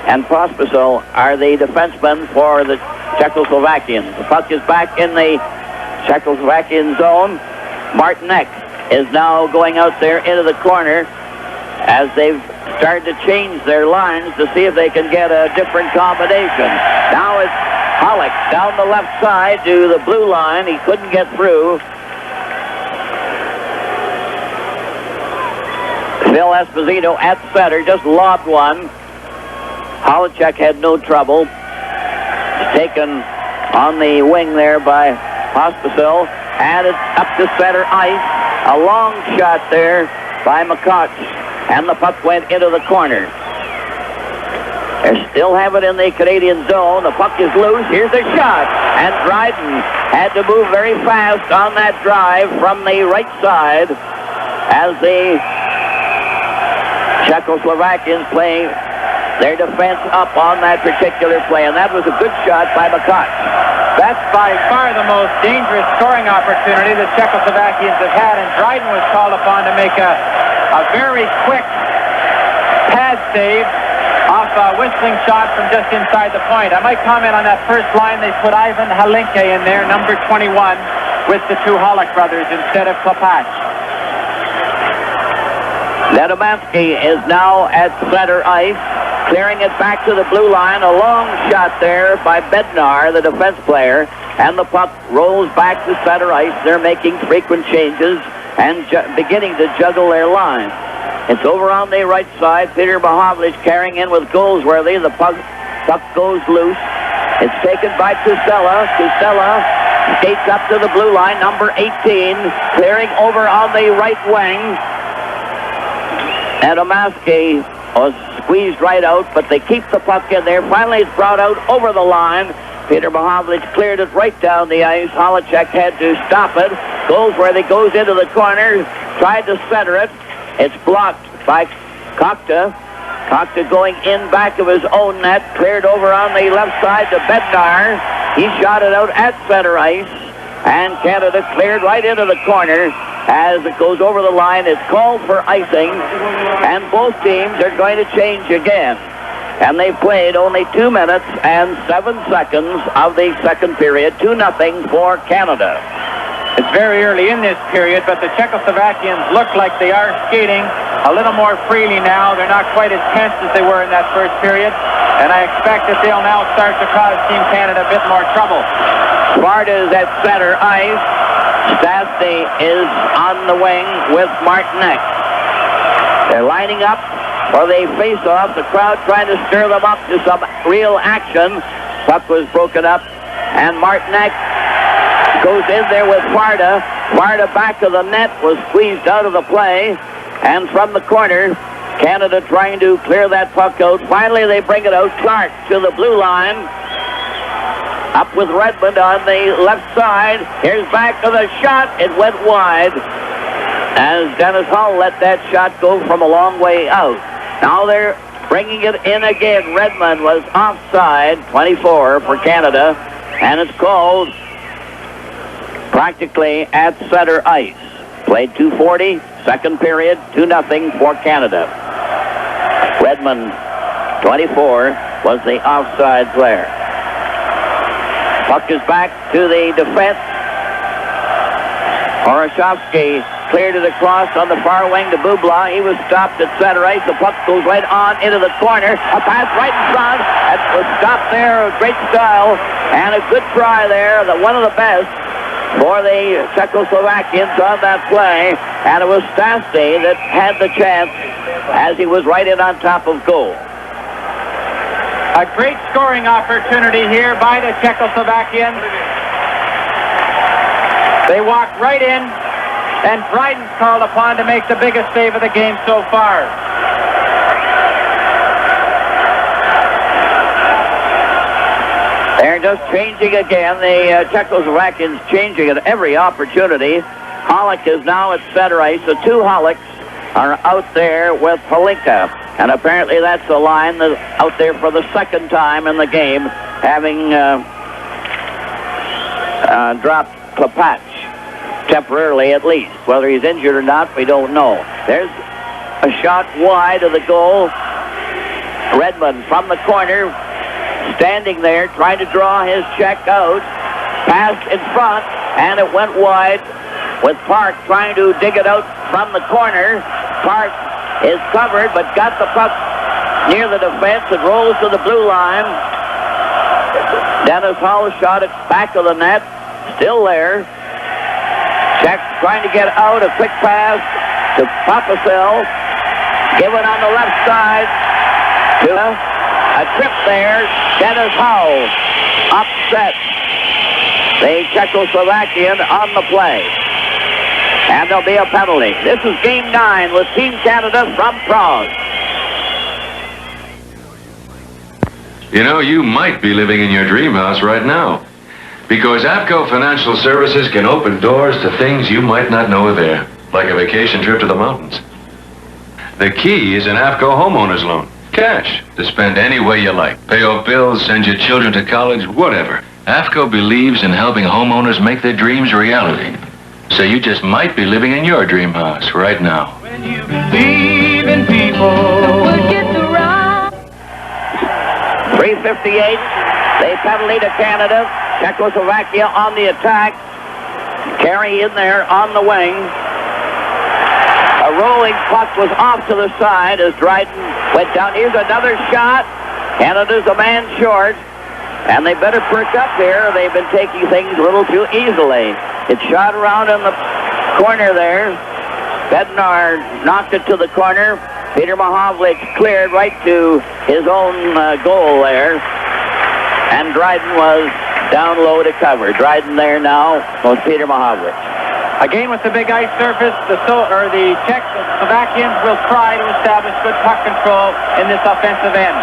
and Pospisil are the defensemen for the Czechoslovakians. The puck is back in the Czechoslovakian zone. Martinek is now going out there into the corner as they've started to change their lines to see if they can get a different combination. Now it's Holik down the left side to the blue line. He couldn't get through. Phil Esposito at center just lobbed one. Holicek had no trouble. Taken on the wing there by Pospisil. Added up to center ice. A long shot there by McCoch. And the puck went into the corner. They still have it in the Canadian zone. The puck is loose. Here's the shot. And Dryden had to move very fast on that drive from the right side as the Czechoslovakians play their defense up on that particular play. And that was a good shot by McCoch. That's by far the most dangerous scoring opportunity the Czechoslovakians have had, and Dryden was called upon to make a very quick pad save off a whistling shot from just inside the point. I might comment on that first line. They put Ivan Halinka in there, number 21, with the 2 Holik brothers instead of Klepat. Nedomansky is now at center ice, clearing it back to the blue line. A long shot there by Bednar, the defense player. and the puck rolls back to center ice. They're making frequent changes and beginning to juggle their line. It's over on the right side. P.Mahovlich carrying in with Goldsworthy. The puck goes loose. It's taken by Tusella. Tusella skates up to the blue line, number 18, clearing over on the right wing. And Amaske was squeezed right out, but they keep the puck in there. Finally, it's brought out over the line. P.Mahowicz cleared it right down the ice. Holacek had to stop it. Goldsworthy goes into the corner, tried to center it. It's blocked by Kokta. Kokta going in back of his own net, cleared over on the left side to Bednar. He shot it out at center ice, and Canada cleared right into the corner. As it goes over the line, it's called for icing, and both teams are going to change again. And they played only 2 minutes and 7 seconds of the second period, 2-0 for Canada. It's very early in this period, but the Czechoslovakians look like they are skating a little more freely now. They're not quite as tense as they were in that first period, and I expect that they'll now start to cause Team Canada a bit more trouble. Sparta is at center ice. Stastny is on the wing with Martinek. They're lining up for the face-off. The crowd trying to stir them up to some real action. Puck was broken up, and Martinek goes in there with Farda. Farda back of the net was squeezed out of the play. And from the corner, Canada trying to clear that puck out. Finally, they bring it out. Clark to the blue line. Up with Redmond on the left side. Here's back to the shot. It went wide as Д.Халл let that shot go from a long way out. Now they're bringing it in again. Redmond was offside, 24 for Canada. And it's called practically at center ice. Played 2:40, second period, 2-0 for Canada. Redmond, 24, was the offside player. Puck is back to the defense. Horoshovsky cleared it across on the far wing to Bubla. He was stopped at center ice. The puck goes right on into the corner. A pass right in front. It was stopped there. Great style. And a good try there. One of the best for the Czechoslovakians on that play, and it was Stastny that had the chance as he was right in on top of goal. A great scoring opportunity here by the Czechoslovakians. They walked right in, and Dryden's called upon to make the biggest save of the game so far. They're just changing again. The Czechoslovakians changing at every opportunity. Hollick is now at center ice. The two Hollicks are out there with Holinka. And apparently that's the line that's out there for the second time in the game, having dropped Klapach temporarily at least. Whether he's injured or not, we don't know. There's a shot wide of the goal. Redmond from the corner, standing there, trying to draw his check out. Pass in front, and it went wide with Park trying to dig it out from the corner. Park is covered, but got the puck near the defense. It rolls to the blue line. Д.Халл shot it back of the net. Still there. Czech trying to get out. A quick pass to Popasel. Given on the left side to a trip there. Д.Халл upset the Czechoslovakian on the play. And there'll be a penalty. This is Game 9 with Team Canada from Prague. You know, you might be living in your dream house right now. Because APCO Financial Services can open doors to things you might not know are there. Like a vacation trip to the mountains. The key is an APCO homeowner's loan. Cash to spend any way you like. Pay off bills, send your children to college, whatever. APCO believes in helping homeowners make their dreams reality. So you just might be living in your dream house right now. When you believe in people, the word gets around. 3:58. They penalty to Canada. Czechoslovakia on the attack. Carey in there on the wing. A rolling puck was off to the side as Dryden went down. Here's another shot. Canada's a man short. And they better perk up here. They've been taking things a little too easily. It shot around in the corner there. Bednar knocked it to the corner. P.Mahovlich cleared right to his own goal there. And Dryden was down low to cover. Dryden there now was P.Mahovlich. Again with the big ice surface, the Czechoslovakians will try to establish good puck control in this offensive end.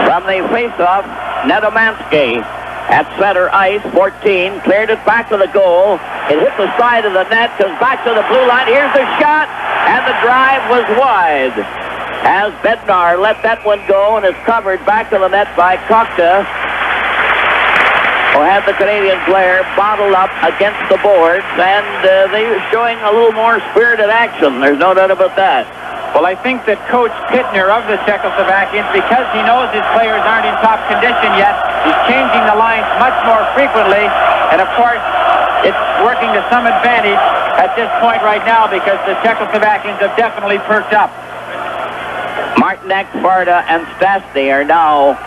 From the face-off, Nedomansky at center ice, 14, cleared it back to the goal. It hit the side of the net, comes back to the blue line. Here's the shot, and the drive was wide. As Bednar let that one go and is covered back to the net by Kokta, who had the Canadian player bottled up against the boards, and they were showing a little more spirited action. There's no doubt about that. Well, I think that Coach Pittner of the Czechoslovakians, because he knows his players aren't in top condition yet, he's changing the lines much more frequently. And, of course, it's working to some advantage at this point right now because the Czechoslovakians have definitely perked up. Martinek, Farda, and Stastny are now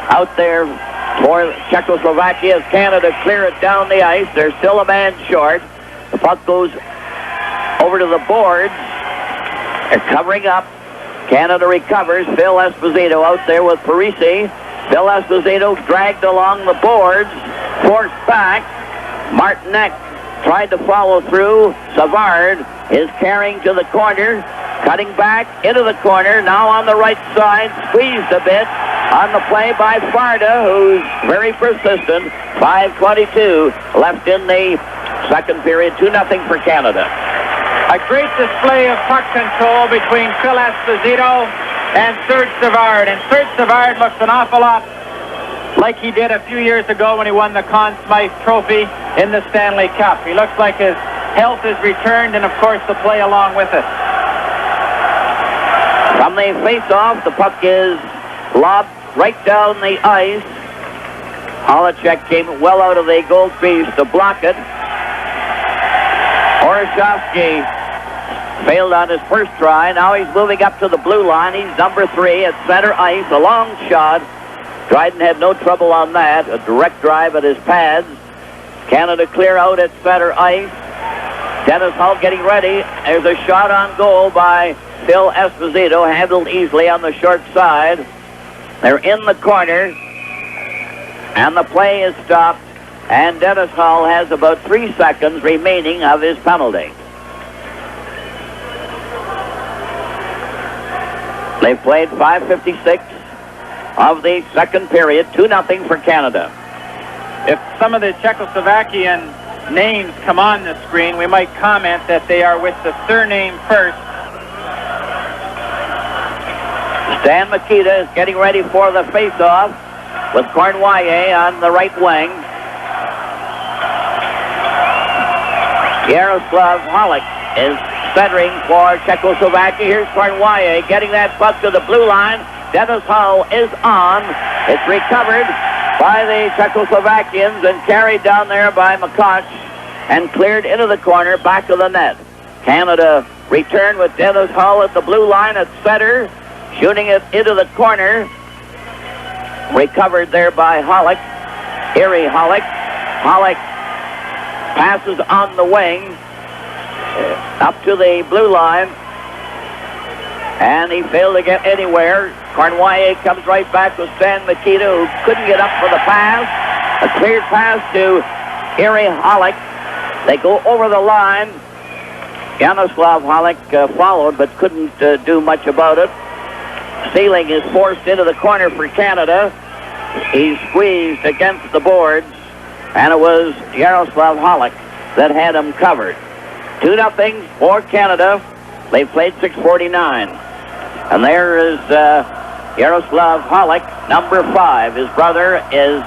out there for Czechoslovakia as Canada clear it down the ice. They're still a man short. The puck goes over to the boards. They're covering up. Canada recovers. Phil Esposito out there with Parisi. Phil Esposito dragged along the boards, forced back. Martinek tried to follow through. Savard is carrying to the corner, cutting back into the corner. Now on the right side, squeezed a bit on the play by Farda, who's very persistent. 5:22 left in the second period. 2-0 for Canada. A great display of puck control between Phil Esposito and Serge Savard. And Serge Savard looks an awful lot like he did a few years ago when he won the Conn Smythe Trophy in the Stanley Cup. He looks like his health is returned and, of course, the play along with it. From the face-off, the puck is lobbed right down the ice. Holacek came well out of the goal crease to block it. Oroshovsky failed on his first try. Now he's moving up to the blue line. He's number 3 at center ice. A long shot. Dryden had no trouble on that. A direct drive at his pads. Canada clear out at center ice. Dennis Hull getting ready. There's a shot on goal by Phil Esposito, handled easily on the short side. They're in the corner, and the play is stopped, and Dennis Hull has about 3 seconds remaining of his penalty. They've played 5:56 of the second period, 2-0 for Canada. If some of the Czechoslovakian names come on the screen, we might comment that they are with the surname first. Stan Mikita is getting ready for the face-off with Cornwallis on the right wing. Yaroslav Hollick is centering for Czechoslovakia. Here's Cornwallis getting that puck to the blue line. Dennis Hull is on. It's recovered by the Czechoslovakians and carried down there by McCosh and cleared into the corner, back to the net. Canada returned with Dennis Hull at the blue line at center, shooting it into the corner. Recovered there by Hollick. Erie Hollick. Hollick passes on the wing up to the blue line, and he failed to get anywhere. Cornwallis comes right back with Stan Mikita, who couldn't get up for the pass. A cleared pass to Erie Hollick. They go over the line. Yaroslav Hollick followed, but couldn't do much about it. Sealing is forced into the corner for Canada. He's squeezed against the boards, and it was Yaroslav Hollick that had him covered. 2-0 for Canada. They played 6:49. And there is Yaroslav Hollick, number 5. His brother is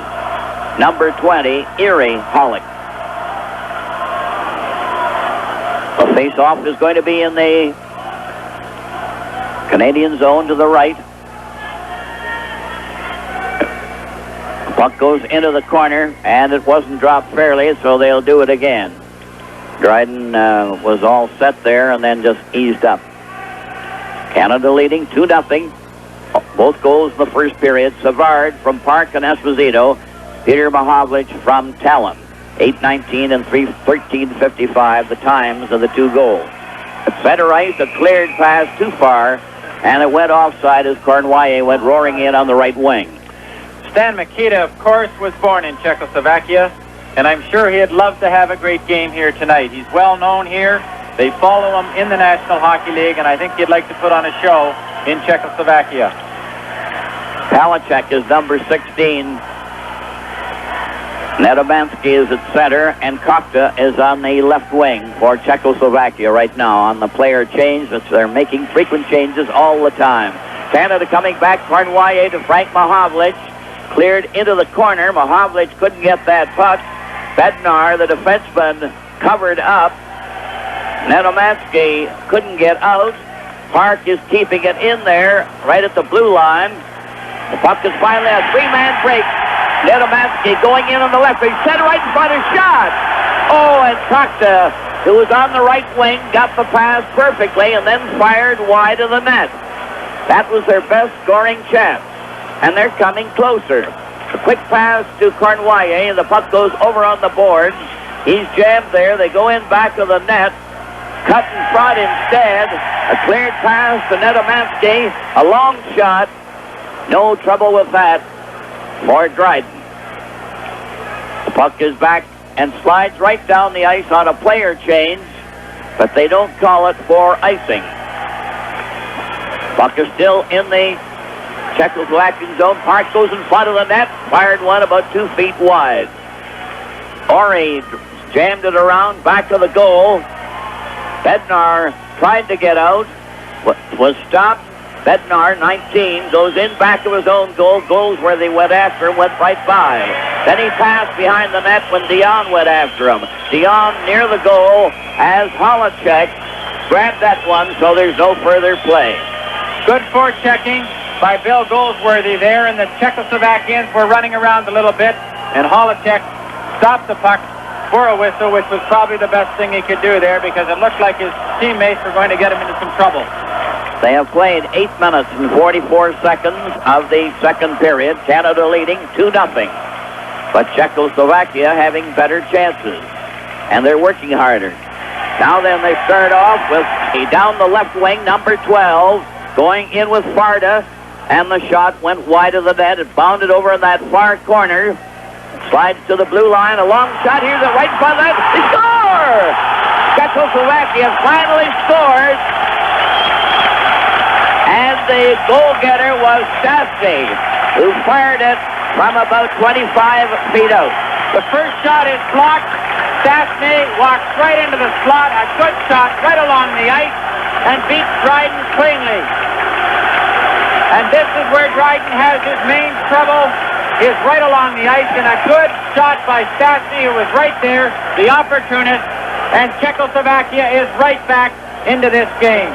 number 20, Erie Hollick. The face-off is going to be in the Canadian zone to the right. The puck goes into the corner, and it wasn't dropped fairly, so they'll do it again. Dryden was all set there and then just eased up. Canada leading 2-0. Both goals in the first period. Savard from Park and Esposito. P.Mahovlich from Talon. 8:19 and 13:55, the times of the two goals. At center ice, a cleared pass too far, and it went offside as Cornwallis went roaring in on the right wing. Stan Mikita, of course, was born in Czechoslovakia, and I'm sure he'd love to have a great game here tonight. He's well known here. They follow him in the National Hockey League, and I think he'd like to put on a show in Czechoslovakia. Palachek is number 16. Nedomansky is at center, and Kokta is on the left wing for Czechoslovakia right now on the player change. They're making frequent changes all the time. Canada coming back, Cornwallis to F.Mahovlich. Cleared into the corner. Mahovlich couldn't get that puck. Bednar, the defenseman, covered up. Nedomansky couldn't get out. Park is keeping it in there, right at the blue line. The puck is finally a three-man break. Nedomansky going in on the left. He set right in front of shot. Oh, and Kokta, who was on the right wing, got the pass perfectly and then fired wide of the net. That was their best scoring chance. And they're coming closer. A quick pass to Cornwallis, and the puck goes over on the boards. He's jammed there. They go in back of the net. Cut in front instead. A cleared pass to Nedomansky. A long shot. No trouble with that for Dryden. The puck is back and slides right down the ice on a player change, but they don't call it for icing. Puck is still in the Czechoslovakian zone. Park goes in front of the net. Fired one about 2 feet wide. Ori jammed it around back of the goal. Bednar tried to get out. Was stopped. Bednar, 19, goes in back of his own goal. Goals where they went after him, went right by. Then he passed behind the net when Dion went after him. Dion near the goal as Holacek grabbed that one, so there's no further play. Good forechecking by Bill Goldsworthy there, and the Czechoslovakians were running around a little bit, and Holacek stopped the puck for a whistle, which was probably the best thing he could do there because it looked like his teammates were going to get him into some trouble. They have played 8 minutes and 44 seconds of the second period. Canada leading 2-0. But Czechoslovakia having better chances. And they're working harder. Now then they start off with a down the left wing, number 12, going in with Farda. And the shot went wide of the net. It bounded over in that far corner. Slides to the blue line. A long shot. Here's a right front net. They score! Czechoslovakia finally scores. And the goal-getter was Stastny, who fired it from about 25 feet out. The first shot is blocked. Stastny walks right into the slot. A good shot right along the ice and beats Dryden cleanly. And this is where Dryden has his main trouble, is right along the ice, and a good shot by Stastny, who was right there, the opportunist, and Czechoslovakia is right back into this game.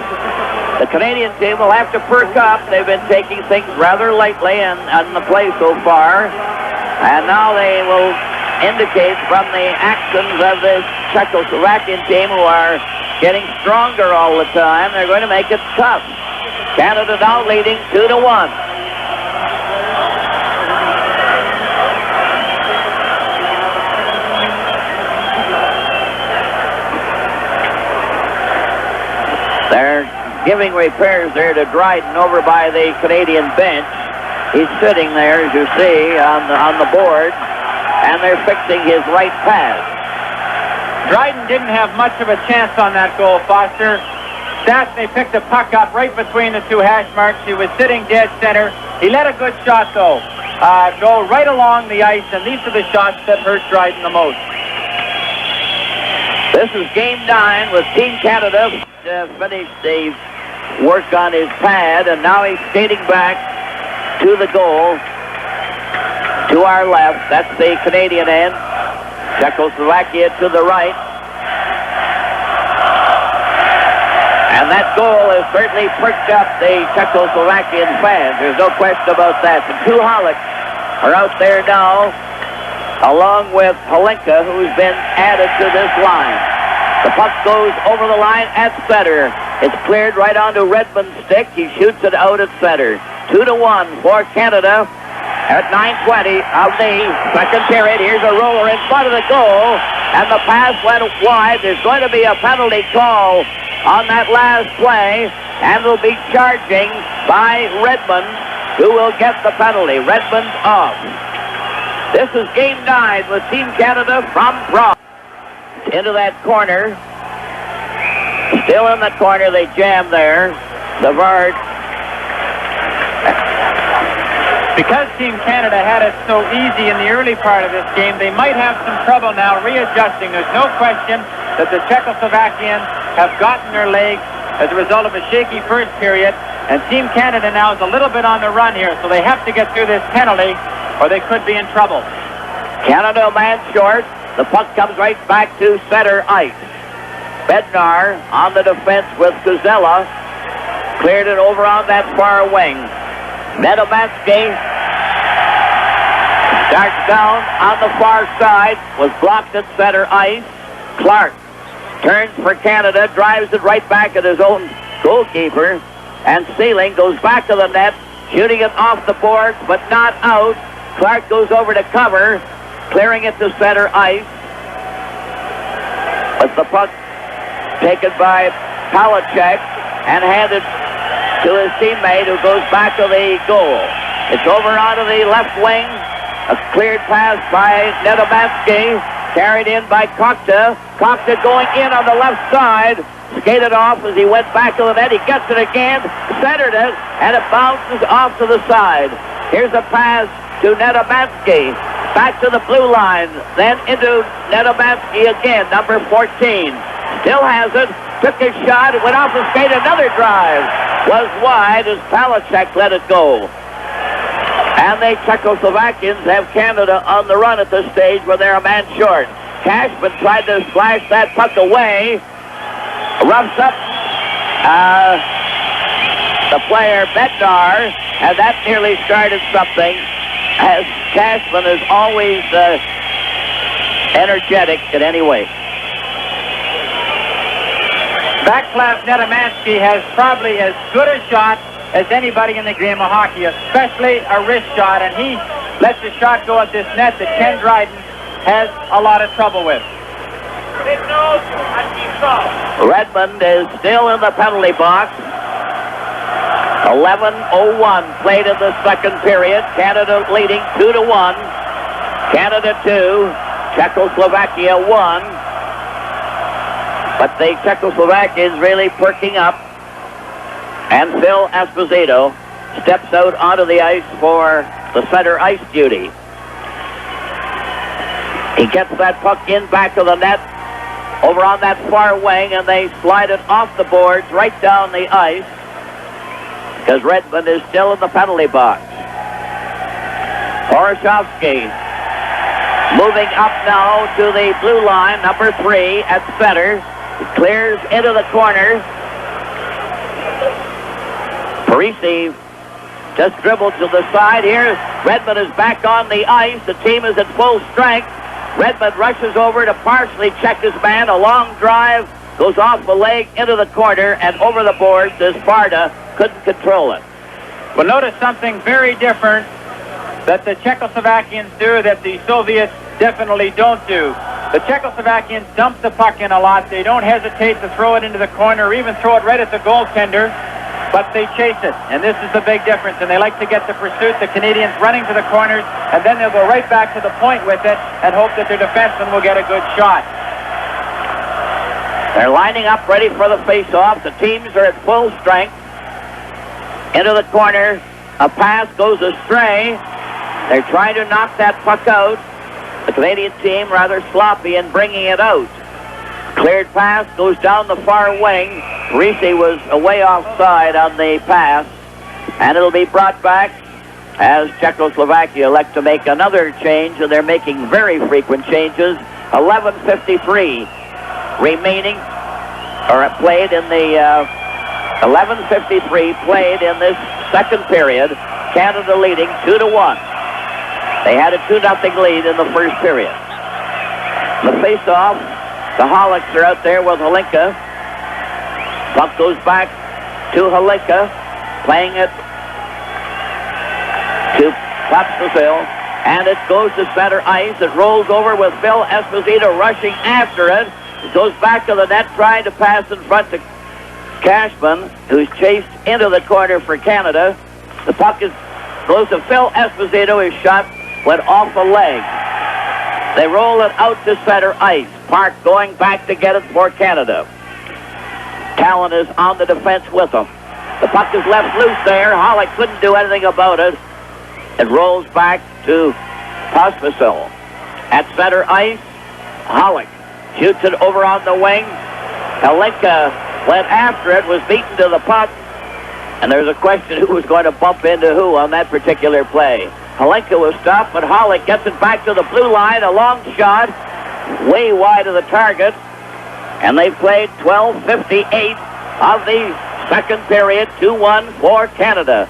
The Canadian team will have to perk up. They've been taking things rather lightly on the play so far. And now they will indicate from the actions of this Czechoslovakian team, who are getting stronger all the time, they're going to make it tough. Canada now leading 2-1. They're giving repairs there to Dryden over by the Canadian bench. He's sitting there, as you see, on the board, and they're fixing his right pass. Dryden didn't have much of a chance on that goal, Foster. Stastny picked the puck up right between the two hash marks. He was sitting dead center. He let a good shot, though, go right along the ice, and these are the shots that hurt Dryden the most. This is game 9 with Team Canada finished the work on his pad, and now he's skating back to the goal to our left. That's the Canadian end. Czechoslovakia to the right. And that goal has certainly perked up the Czechoslovakian fans. There's no question about that. The two Holiks are out there now, along with Holinka, who's been added to this line. The puck goes over the line at center. It's cleared right onto Redmond's stick. He shoots it out at center. 2-1 for Canada. At 9:20 of the second period, here's a roller in front of the goal, and the pass went wide. There's going to be a penalty call on that last play, and will be charging by Redmond, who will get the penalty. Redmond off. This is game 9 with Team Canada from Prague. Into that corner. Still in the corner, they jam there. Savard. Because Team Canada had it so easy in the early part of this game, they might have some trouble now readjusting. There's no question that the Czechoslovakians have gotten their legs as a result of a shaky first period, and Team Canada now is a little bit on the run here, so they have to get through this penalty or they could be in trouble. Canada man short. The puck comes right back to center ice. Bednar on the defense with Kuzella. Cleared it over on that far wing. Nedomansky starts down on the far side, was blocked at center ice. Clark turns for Canada, drives it right back at his own goalkeeper, and Sealing goes back to the net, shooting it off the boards, but not out. Clark goes over to cover, clearing it to center ice. With the puck taken by Palachek and handed to his teammate, who goes back to the goal. It's over onto the left wing. A cleared pass by Nedomansky, carried in by Kokta. Kokta going in on the left side, skated off as he went back to the net. He gets it again, centered it, and it bounces off to the side. Here's a pass to Nedomansky, back to the blue line, then into Nedomansky again, number 14. Still has it, took his shot, it went off the skate, another drive. Was wide as Palachek let it go. And the Czechoslovakians have Canada on the run at this stage where they're a man short. Cashman tried to splash that puck away. Roughs up the player Bednar, and that nearly started something, as Cashman is always energetic in any way. Vaclav Nedomansky has probably as good a shot as anybody in the game of hockey, especially a wrist shot, and he lets the shot go at this net that Ken Dryden has a lot of trouble with. Redmond is still in the penalty box. 11:01 played in the second period. Canada leading 2-1. Canada 2, Czechoslovakia 1. But the Czechoslovakians really perking up. And Phil Esposito steps out onto the ice for the center ice duty. He gets that puck in back to the net, over on that far wing, and they slide it off the boards right down the ice, because Redmond is still in the penalty box. Horoshovsky moving up now to the blue line, number 3 at center. He clears into the corner. Parisi just dribbled to the side here. Redmond is back on the ice. The team is at full strength. Redmond rushes over to partially check his man. A long drive goes off the leg into the corner and over the boards as Farda couldn't control it. Well, notice something very different that the Czechoslovakians do that the Soviets definitely don't do. The Czechoslovakians dump the puck in a lot. They don't hesitate to throw it into the corner or even throw it right at the goaltender, but they chase it, and this is the big difference, and they like to get the pursuit, the Canadians running to the corners, and then they'll go right back to the point with it and hope that their defenseman will get a good shot. They're lining up ready for the face-off. The teams are at full strength. Into the corner, a pass goes astray. They're trying to knock that puck out. The Canadian team rather sloppy in bringing it out. Cleared pass goes down the far wing. Parisi was away offside on the pass, and it'll be brought back as Czechoslovakia elect to make another change, and they're making very frequent changes. 11:53 remaining, or played in the 11:53 played in this second period. Canada leading 2-1. They had a 2-0 lead in the first period. The face-off, the Holics are out there with Holinka. Puck goes back to Holinka, playing it to Brazil, and it goes to center ice. It rolls over with Phil Esposito rushing after it. It goes back to the net, trying to pass in front to Cashman, who's chased into the corner for Canada. The puck goes to Phil Esposito. His shot went off the leg. They roll it out to center ice. Park going back to get it for Canada. Talon is on the defense with him. The puck is left loose there. Hollick couldn't do anything about it. It rolls back to Pospisil. At center ice, Hollick shoots it over on the wing. Kalinka went after it, was beaten to the puck, and there's a question who was going to bump into who on that particular play. Kalinka was stopped, but Hollick gets it back to the blue line. A long shot, way wide of the target, and they played 12:58 of the second period, 2-1 for Canada.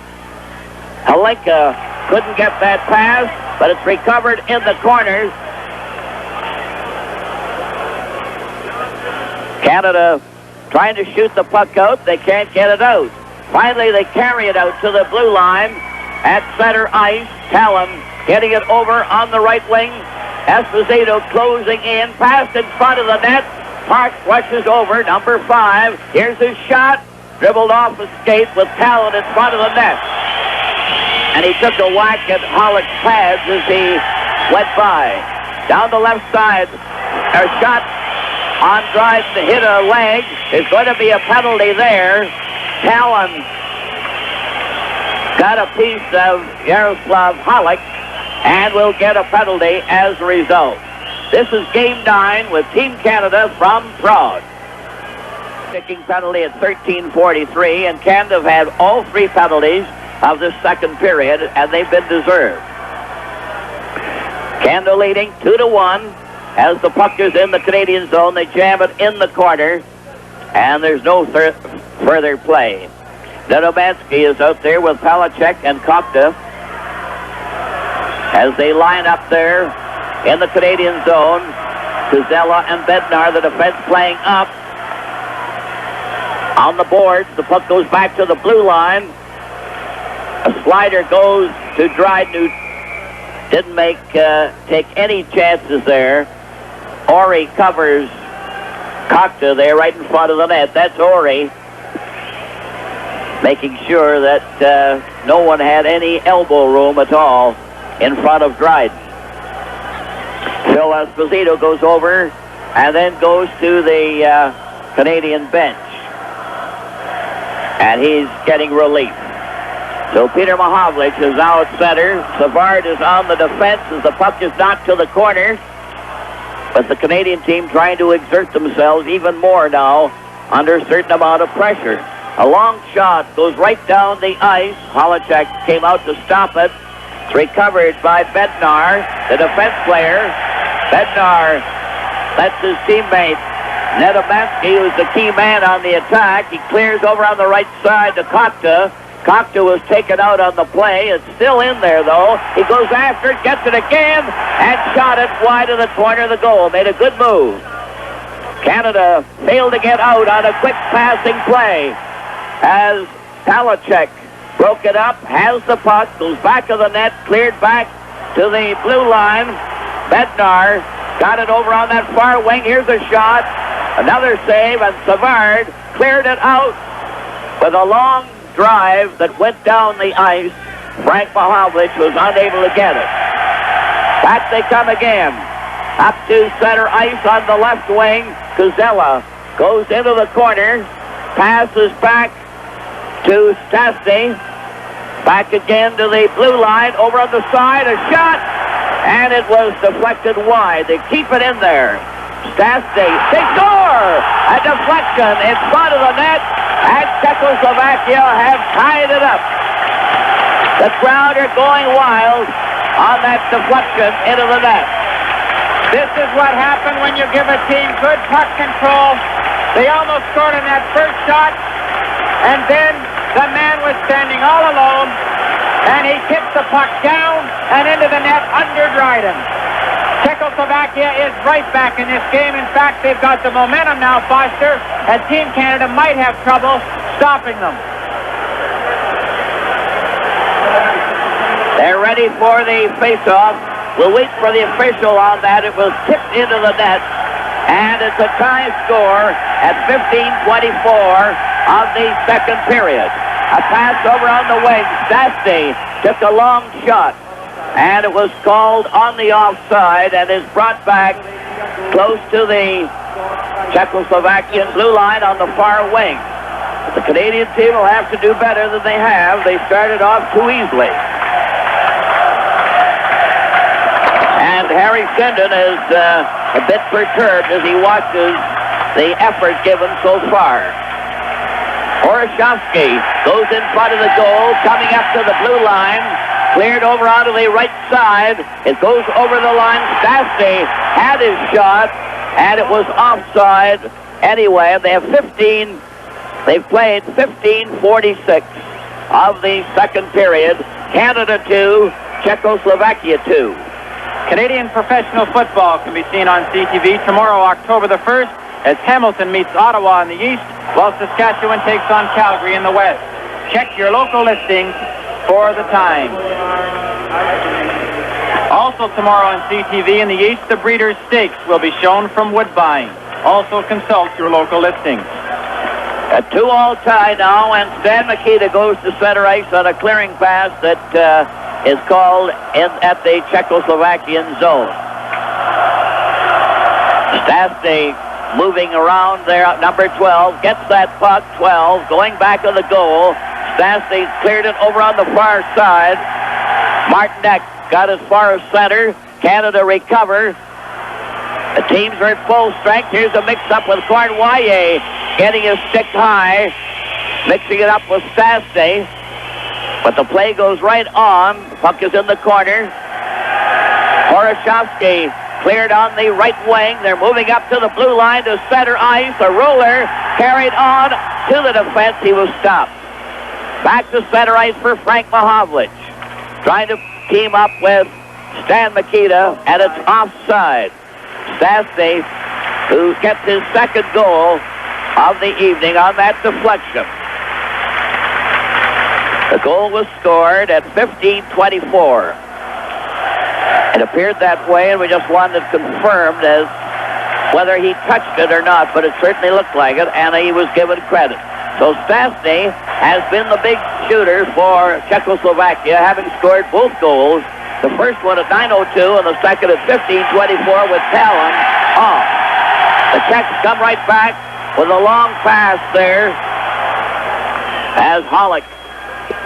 Kalinka couldn't get that pass, but it's recovered in the corners. Canada trying to shoot the puck out. They can't get it out. Finally, they carry it out to the blue line at center ice. Talon getting it over on the right wing. Esposito closing in, passed in front of the net. Park rushes over, number 5. Here's his shot. Dribbled off a skate with Talon in front of the net. And he took a whack at Hollick's pads as he went by. Down the left side, a shot on Dryden to hit a leg. There's going to be a penalty there. Talon got a piece of Yaroslav Hollick and will get a penalty as a result. This is Game 9 with Team Canada from Prague. Kicking penalty at 13:43, and Canada have had all 3 penalties of this second period, and they've been deserved. Canada leading 2-1 as the puck is in the Canadian zone. They jam it in the corner, and there's no further play. Nedomansky is out there with Palachek and Kokta as they line up there in the Canadian zone. Kuzella and Bednar, the defense playing up. On the boards, the puck goes back to the blue line. A slider goes to Dryden, who didn't take any chances there. Ori covers Kokta there right in front of the net. That's Ori, making sure that no one had any elbow room at all in front of Dryden. Phil Esposito goes over and then goes to the Canadian bench. And he's getting relief. So P.Mahowicz is now at center. Savard is on the defense as the puck is knocked to the corner. But the Canadian team trying to exert themselves even more now under a certain amount of pressure. A long shot goes right down the ice. Holacek came out to stop it. It's recovered by Bednar, the defense player. Bednar lets his teammate Nedomansky, who's the key man on the attack. He clears over on the right side to Kokta. Kokta was taken out on the play. It's still in there, though. He goes after it, gets it again, and shot it wide of the corner of the goal. Made a good move. Canada failed to get out on a quick passing play as Palachek broke it up, has the puck, goes back of the net, cleared back to the blue line. Bednar got it over on that far wing. Here's a shot. Another save, and Savard cleared it out with a long drive that went down the ice. Frank P.Mahowicz was unable to get it. Back they come again. Up to center ice on the left wing. Kuzella goes into the corner, passes back to Stastny. Back again to the blue line, over on the side, a shot, and it was deflected wide. They keep it in there. Stastny, they score! A deflection in front of the net, and Czechoslovakia have tied it up. The crowd are going wild on that deflection into the net. This is what happened when you give a team good puck control. They almost scored on that first shot, and then the man was standing all alone, and he kicked the puck down and into the net under Dryden. Czechoslovakia is right back in this game. In fact, they've got the momentum now, Foster, and Team Canada might have trouble stopping them. They're ready. ready for the face-off. We'll wait for the official on that. It was tipped into the net, and it's a tie score at 15:24 of the second period. A pass over on the wing. Stastny took a long shot, and it was called on the offside and is brought back close to the Czechoslovakian blue line on the far wing. The Canadian team will have to do better than they have. They started off too easily. And Harry Sinden is a bit perturbed as he watches the effort given so far. Horoshovsky goes in front of the goal, coming up to the blue line, cleared over onto the right side. It goes over the line. Stastny had his shot, and it was offside anyway. They have 15. They've played 15:46 of the second period. Canada 2, Czechoslovakia 2. Canadian professional football can be seen on CTV tomorrow, October the 1st, as Hamilton meets Ottawa in the east, while Saskatchewan takes on Calgary in the west. Check your local listings for the time. Also tomorrow on CTV in the east, the Breeders' Stakes will be shown from Woodbine. Also consult your local listings. A 2-all tie now, and Stan Mikita goes to center ice on a clearing pass that is called at the Czechoslovakian zone. Stastny moving around there, number 12, gets that puck, 12, going back to the goal. Stastny cleared it over on the far side. Martinek got as far as center. Canada recover. The teams are at full strength. Here's a mix-up with Cournoyer getting his stick high, mixing it up with Stastny. But the play goes right on. The puck is in the corner. Horoshovsky cleared on the right wing. They're moving up to the blue line to center ice. A roller carried on to the defense. He was stopped. Back to center ice for F.Mahovlich. Trying to team up with Stan Mikita, and it's offside. Stastny, who gets his second goal of the evening on that deflection. The goal was scored at 15:24. It appeared that way, and we just wanted it confirmed as whether he touched it or not, but it certainly looked like it, and he was given credit. So Stastny has been the big shooter for Czechoslovakia, having scored both goals. The first one at 9:02 and the second at 15:24 with Talon off. The Czechs come right back with a long pass there as Hollick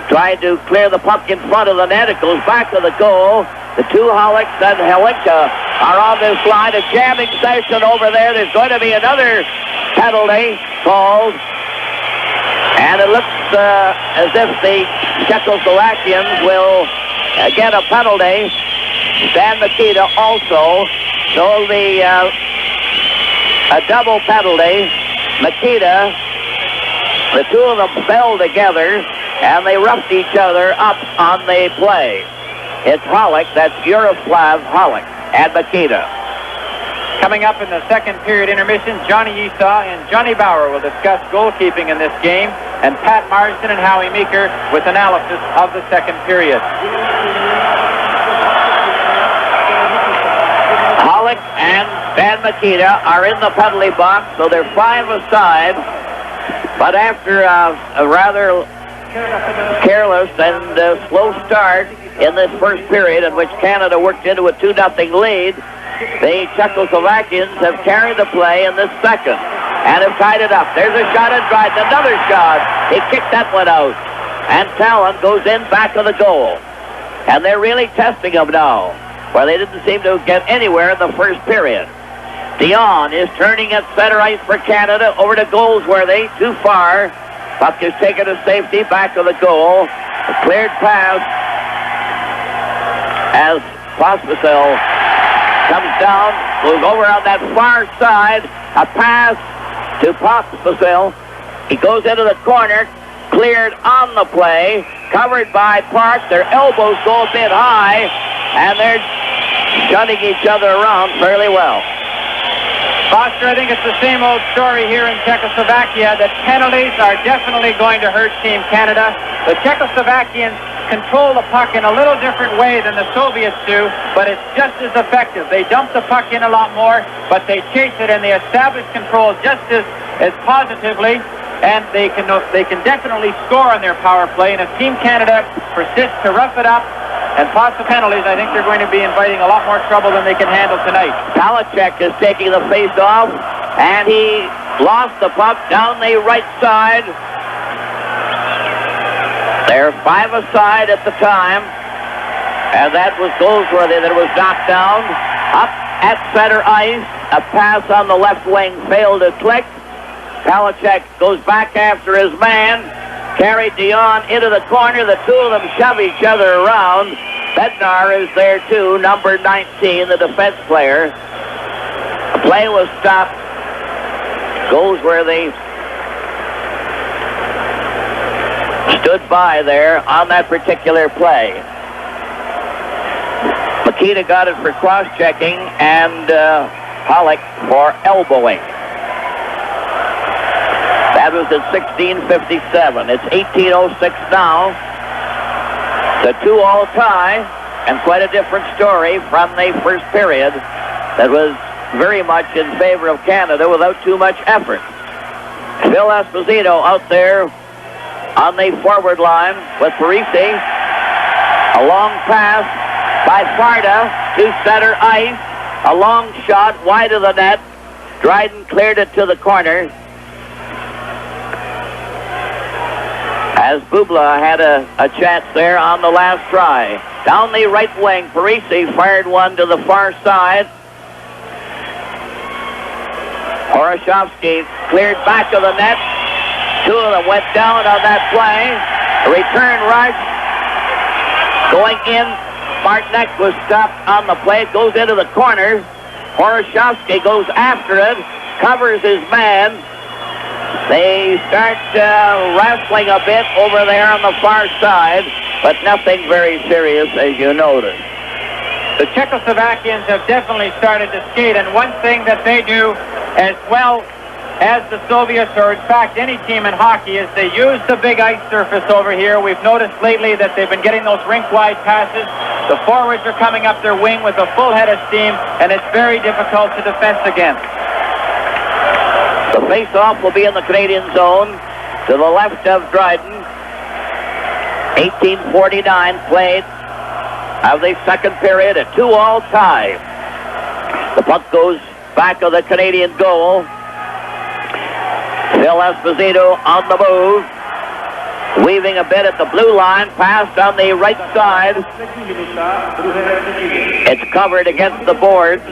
tried to clear the puck in front of the net. It goes back to the goal. The two Hollicks and Helinka are on this line. A jamming session over there. There's going to be another penalty called. And it looks as if the Czechoslovakians will get a penalty. Stan Mikita also. So a double penalty. Mikita, the two of them fell together, and they roughed each other up on the play. It's Hollick, that's Yaroslav Hollick, and Mikita. Coming up in the second period intermission, Johnny Esau and Johnny Bauer will discuss goalkeeping in this game, and Pat Marsden and Howie Meeker with analysis of the second period. Hollick and Stan Mikita are in the penalty box, so they're 5 aside. But after a rather careless and slow start in this first period, in which Canada worked into a 2-0 lead, the Czechoslovakians have carried the play in this second and have tied it up. There's a shot at Dryden, another shot. He kicked that one out. And Talon goes in back of the goal. And they're really testing him now, where they didn't seem to get anywhere in the first period. Dion is turning at center ice for Canada over to Goldsworthy. Too far. Puck is taken to safety, back of the goal. A cleared pass as Pospisil comes down, goes over on that far side. A pass to Pospisil. He goes into the corner, cleared on the play, covered by Park. Their elbows go a bit high, and they're shunning each other around fairly well. Foster, I think it's the same old story here in Czechoslovakia, that penalties are definitely going to hurt Team Canada. The Czechoslovakians control the puck in a little different way than the Soviets do, but it's just as effective. They dump the puck in a lot more, but they chase it and they establish control just as positively, and they can definitely score on their power play. And if Team Canada persists to rough it up and possible penalties, I think they're going to be inviting a lot more trouble than they can handle tonight. Palachek is taking the face-off, and he lost the puck down the right side. They're 5 aside at the time, and that was Goldsworthy that was knocked down. Up at center ice, a pass on the left wing failed to click. Palachek goes back after his man, carried Dion into the corner. The two of them shove each other around. Bednar is there too, number 19, the defense player. The play was stopped. Goldsworthy stood by there on that particular play. Makita got it for cross-checking, and Hollick for elbowing. That was at 16:57. It's 18:06 now. The 2-all tie, and quite a different story from the first period that was very much in favor of Canada without too much effort. Phil Esposito out there on the forward line with Parisi. A long pass by Farda to center ice. A long shot wide of the net. Dryden cleared it to the corner. As Bubla had a chance there on the last try. Down the right wing, Parisi fired one to the far side. Horoshovsky cleared back of the net. Two of them went down on that play. A return rush. Going in, Martinek was stopped on the play. It goes into the corner. Horoshovsky goes after it, covers his man. They start wrestling a bit over there on the far side, but nothing very serious, as you notice. The Czechoslovakians have definitely started to skate, and one thing that they do as well as the Soviets, or in fact any team in hockey, is they use the big ice surface over here. We've noticed lately that they've been getting those rink-wide passes. The forwards are coming up their wing with a full head of steam, and it's very difficult to defense against. The face-off will be in the Canadian zone to the left of Dryden. 18:49 played of the second period, a 2-all tie. The puck goes back of the Canadian goal. Phil Esposito on the move. Weaving a bit at the blue line, passed on the right side. It's covered against the boards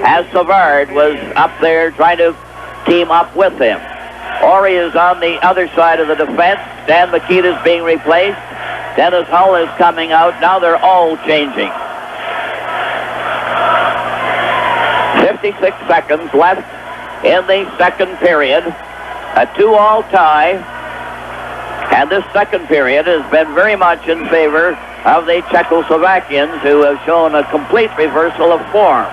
as Savard was up there trying to team up with him. Ori is on the other side of the defense. Dan Makita is being replaced. Dennis Hull is coming out. Now they're all changing. 56 seconds left in the second period. A 2-all tie. And this second period has been very much in favor of the Czechoslovakians, who have shown a complete reversal of form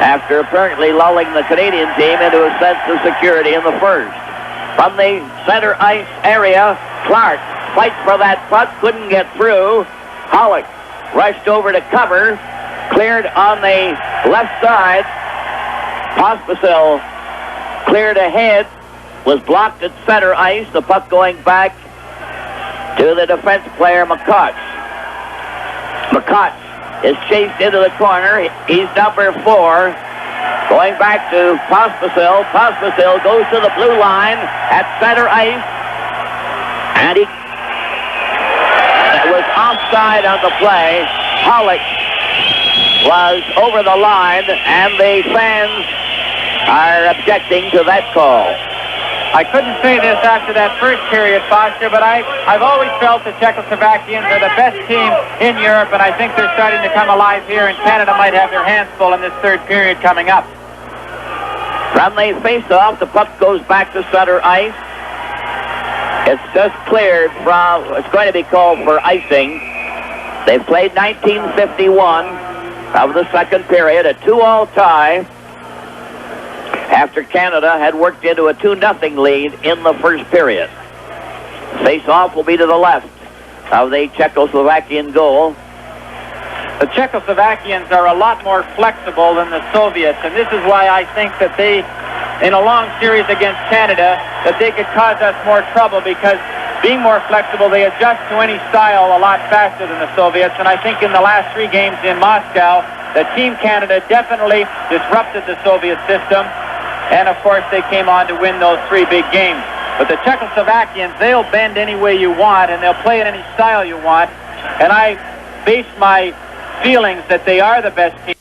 after apparently lulling the Canadian team into a sense of security in the first. From the center ice area, Clark fights for that puck, couldn't get through. Hollick rushed over to cover, cleared on the left side. Pospisil cleared ahead, was blocked at center ice, the puck going back to the defense player, McCutch. McCutch is chased into the corner. He's number 4. Going back to Pospisil. Pospisil goes to the blue line at center ice. And he was offside on the play. Hollick was over the line, and the fans are objecting to that call. I couldn't say this after that first period, Foster, but I've always felt the Czechoslovakians are the best team in Europe, and I think they're starting to come alive here, and Canada might have their hands full in this third period coming up. From the face-off, the puck goes back to center ice. It's just cleared from, it's going to be called for icing. They've played 19:51 of the second period, a 2-all tie, after Canada had worked into a 2-0 lead in the first period. Face-off will be to the left of the Czechoslovakian goal. The Czechoslovakians are a lot more flexible than the Soviets, and this is why I think that they, in a long series against Canada, that they could cause us more trouble, because being more flexible, they adjust to any style a lot faster than the Soviets, and I think in the last 3 games in Moscow, that Team Canada definitely disrupted the Soviet system, and of course they came on to win those 3 big games. But the Czechoslovakians, they'll bend any way you want, and they'll play in any style you want, and I base my feelings that they are the best team.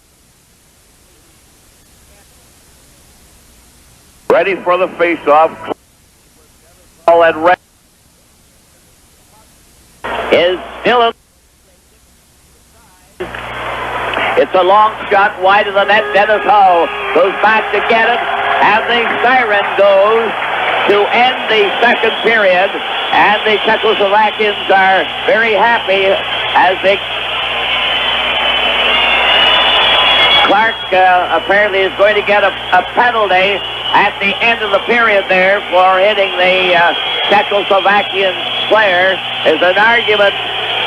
Ready for the face-off. And red is still. It's a long shot wide of the net. Д.Халл goes back to get it, and the siren goes to end the second period, and the Czechoslovakians are very happy as they. Clark apparently is going to get a penalty at the end of the period there for hitting the Czechoslovakian player. There's an argument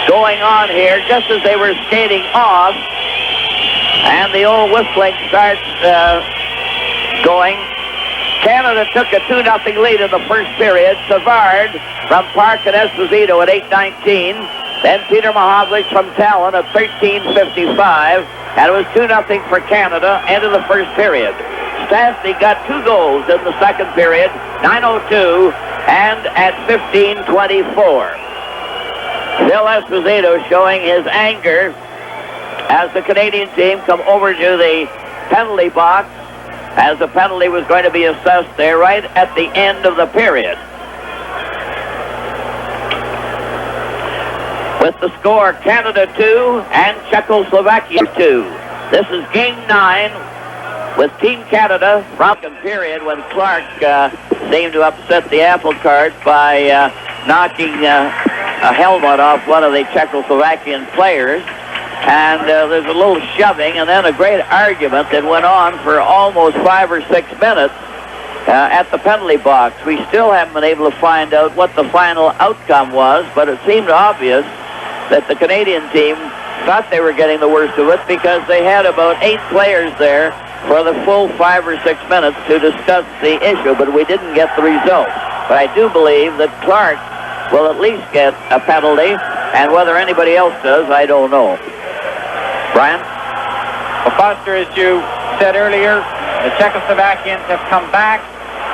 going on here just as they were skating off, and the old whistling starts going. Canada took a 2-0 lead in the first period. Savard from Park and Esposito at 8:19. Then P.Mahovlich from Talon at 13:55. And it was 2-0 for Canada, end of the first period. Stastny got 2 goals in the second period, 9:02 and at 15:24. Phil Esposito showing his anger as the Canadian team come over to the penalty box, as the penalty was going to be assessed there right at the end of the period. With the score, Canada 2 and Czechoslovakia 2. This is game 9 with Team Canada from the period when Clark seemed to upset the apple cart by knocking a helmet off one of the Czechoslovakian players. And there's a little shoving and then a great argument that went on for almost 5 or 6 minutes at the penalty box. We still haven't been able to find out what the final outcome was, but it seemed obvious that the Canadian team thought they were getting the worst of it because they had about 8 players there for the full 5 or 6 minutes to discuss the issue, but we didn't get the result. But I do believe that Clark will at least get a penalty, and whether anybody else does, I don't know. Brian? Well, Foster, as you said earlier, the Czechoslovakians have come back.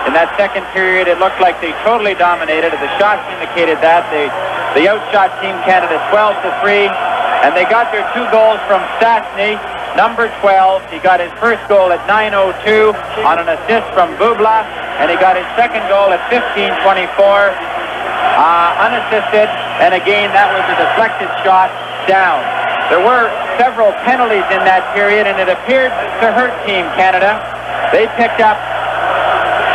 In that second period, it looked like they totally dominated. The shots indicated that. They outshot Team Canada 12-3, and they got their 2 goals from Stastny, number 12. He got his first goal at 9:02 on an assist from Bubla, and he got his second goal at 15:24, unassisted, and again, that was a deflected shot down. There were several penalties in that period, and it appeared to hurt Team Canada. They picked up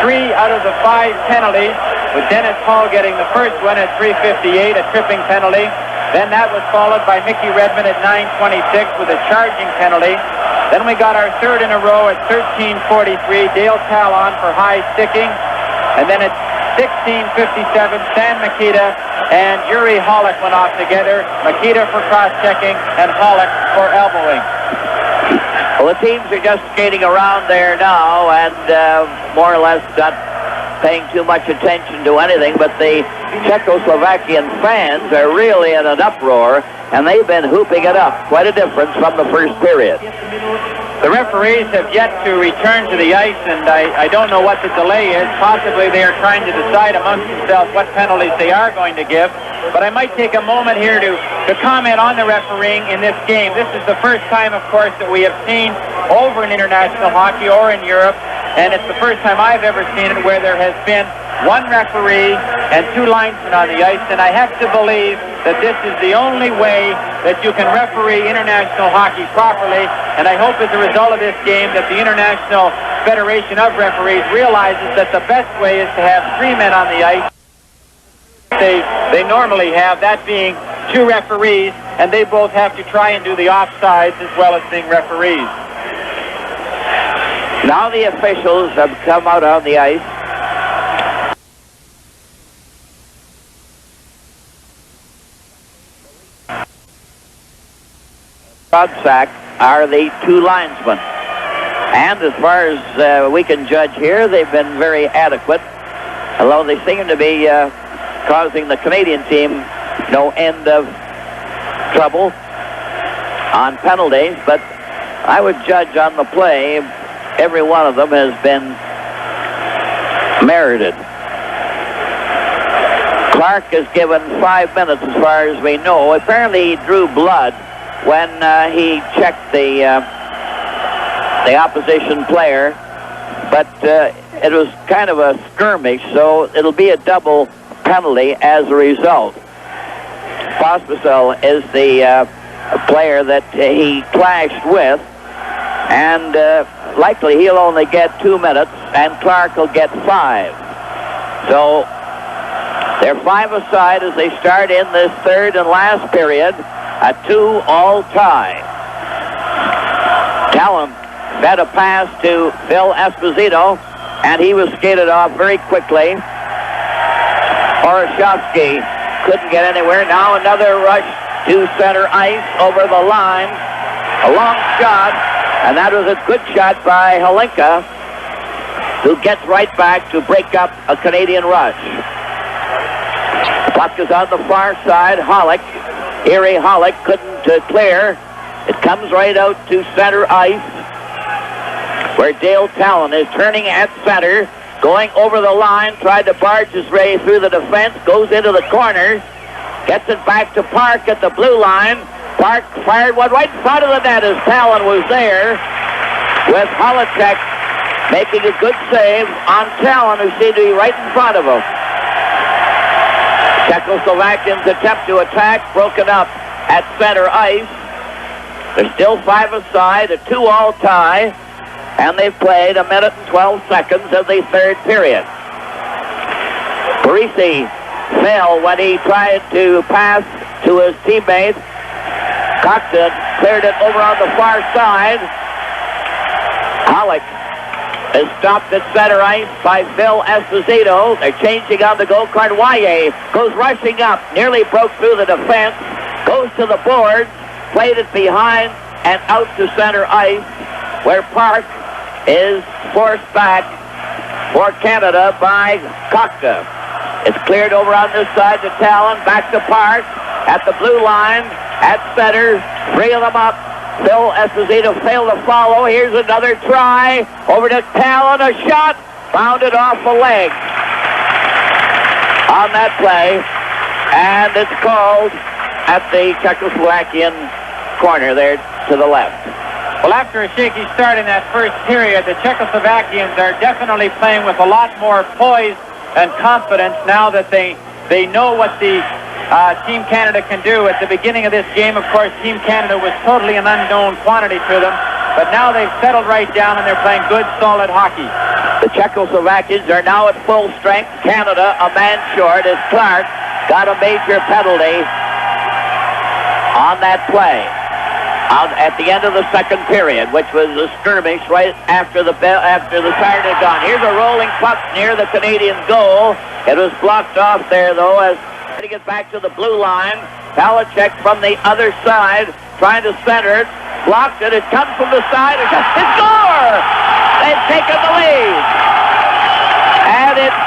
3 out of the 5 penalties, with Д.Халл getting the first one at 3:58, a tripping penalty. Then that was followed by Mickey Redmond at 9:26 with a charging penalty. Then we got our 3rd in a row at 13:43, Dale Talon for high sticking. And then at 16:57, Stan Mikita and Y.Холик went off together. Mikita for cross-checking and Холик for elbowing. Well, the teams are just skating around there now and more or less not paying too much attention to anything, but the Czechoslovakian fans are really in an uproar, and they've been hooping it up. Quite a difference from the first period. The referees have yet to return to the ice, and I don't know what the delay is. Possibly they are trying to decide amongst themselves what penalties they are going to give. But I might take a moment here to comment on the refereeing in this game. This is the first time, of course, that we have seen over in international hockey or in Europe, and it's the first time I've ever seen it where there has been 1 referee and 2 linesmen on the ice, and I have to believe that this is the only way that you can referee international hockey properly, and I hope as a result of this game that the International Federation of Referees realizes that the best way is to have 3 men on the ice. They normally have, that being 2 referees, and they both have to try and do the offsides as well as being referees. Now the officials have come out on the ice. Rodsack are the two linesmen. And as far as we can judge here, they've been very adequate, although they seem to be causing the Canadian team no end of trouble on penalties. But I would judge on the play, every one of them has been merited. Clark is given 5 minutes as far as we know. Apparently he drew blood when he checked the opposition player, but it was kind of a skirmish, so it'll be a double penalty as a result. Pospisil is the player that he clashed with, and likely he'll only get 2 minutes, and Clark will get 5. So they're 5 aside as they start in this third and last period, a 2-all tie. Talon fed a pass to Phil Esposito, and he was skated off very quickly. Horoshovsky couldn't get anywhere. Now another rush to center ice over the line. A long shot, and that was a good shot by Holinka, who gets right back to break up a Canadian rush. Puck is on the far side. Holik, Erie Holik couldn't clear. It comes right out to center ice, where Dale Talon is turning at center, going over the line, tried to barge his way through the defense, goes into the corner, gets it back to Park at the blue line. Park fired one right in front of the net as Talon was there, with Holicek making a good save on Talon, who seemed to be right in front of him. Czechoslovakians attempt to attack, broken up at center ice. They're still 5 aside, a 2-all tie, and they've played 1 minute and 12 seconds of the third period. Parisi fell when he tried to pass to his teammate. Coxon cleared it over on the far side. Holik is stopped at center ice by Phil Esposito. They're changing on the goal card. Waye goes rushing up, nearly broke through the defense, goes to the boards, played it behind and out to center ice, where Park is forced back for Canada by Coxa. It's cleared over on this side to Talon, back to Park at the blue line, at center, 3 of them up. Phil Esposito failed to follow. Here's another try. Over to Talon, a shot. Bounded off the leg on that play. And it's called at the Czechoslovakian corner there to the left. Well, after a shaky start in that first period, the Czechoslovakians are definitely playing with a lot more poise and confidence now that they know what the Team Canada can do. At the beginning of this game, of course, Team Canada was totally an unknown quantity to them, but now they've settled right down and they're playing good, solid hockey. The Czechoslovakians are now at full strength. Canada a man short as Clark got a major penalty on that play at the end of the second period, which was a skirmish right after the siren had gone. Here's a rolling puck near the Canadian goal. It was blocked off there, though, as to get back to the blue line. Palachek from the other side, trying to center it. Blocked it. It comes from the side. It's a score! They've taken the lead. And it's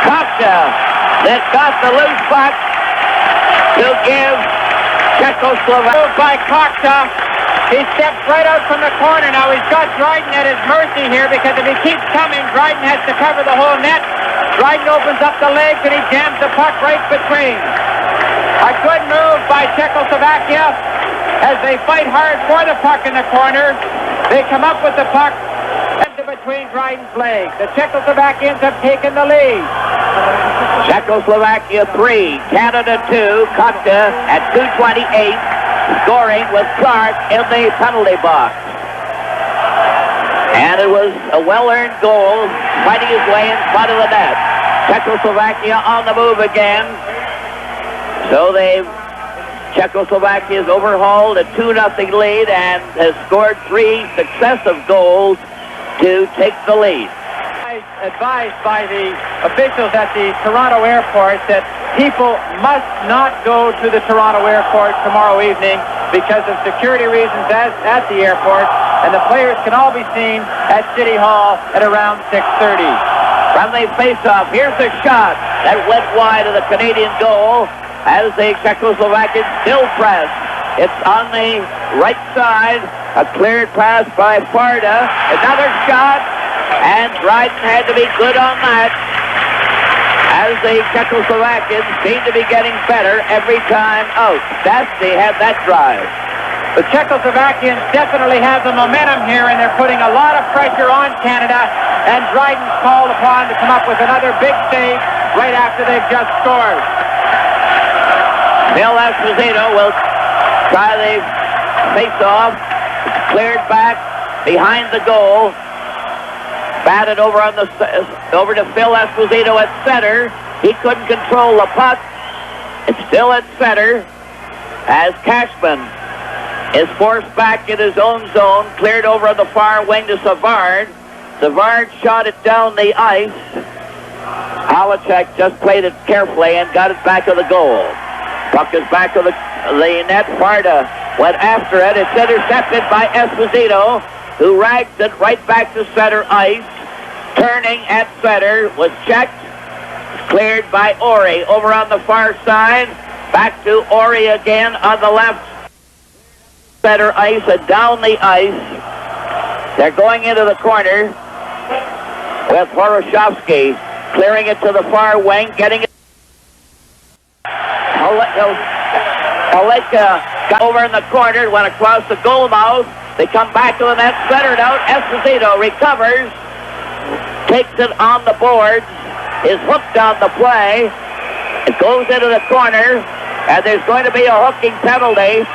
Coxa that got the loose puck to give Czechoslovakia. By Coxa. He steps right out from the corner. Now he's got Dryden at his mercy here, because if he keeps coming, Dryden has to cover the whole net. Dryden opens up the legs and he jams the puck right between. A good move by Czechoslovakia as they fight hard for the puck in the corner. They come up with the puck between Dryden's legs. The Czechoslovakians have taken the lead. Czechoslovakia 3, Canada 2, Coxa at 2:28, scoring with Clark in the penalty box. And it was a well-earned goal, fighting his way in front of the net. Czechoslovakia on the move again. So Czechoslovakia has overhauled a 2-0 lead and has scored 3 successive goals to take the lead. Advised by the officials at the Toronto airport that people must not go to the Toronto airport tomorrow evening because of security reasons at the airport, and the players can all be seen at City Hall at around 6:30. Friendly face-off. Here's the shot that went wide of the Canadian goal as the Czechoslovakians still press. It's on the right side. A cleared pass by Farda. Another shot, and Dryden had to be good on that, as the Czechoslovakians seem to be getting better every time out. They had that drive. The Czechoslovakians definitely have the momentum here, and they're putting a lot of pressure on Canada, and Dryden's called upon to come up with another big save right after they've just scored. Phil Esposito will try the face-off. Cleared back behind the goal. Batted over over to Phil Esposito at center. He couldn't control the puck. It's still at center as Cashman is forced back in his own zone. Cleared over on the far wing to Savard. Savard shot it down the ice. Halachek just played it carefully and got it back to the goal. Puck is back to the net. Farda went after it. It's intercepted by Esposito, who rags it right back to center ice. Turning at center was checked. Cleared by Ori over on the far side. Back to Ori again on the left center ice and down the ice. They're going into the corner with Horoshovsky clearing it to the far wing, getting it. Halika got over in the corner, went across the goal mouth. They come back to the net, centered out. Esposito recovers, takes it on the boards, is hooked on the play. It goes into the corner, and there's going to be a hooking penalty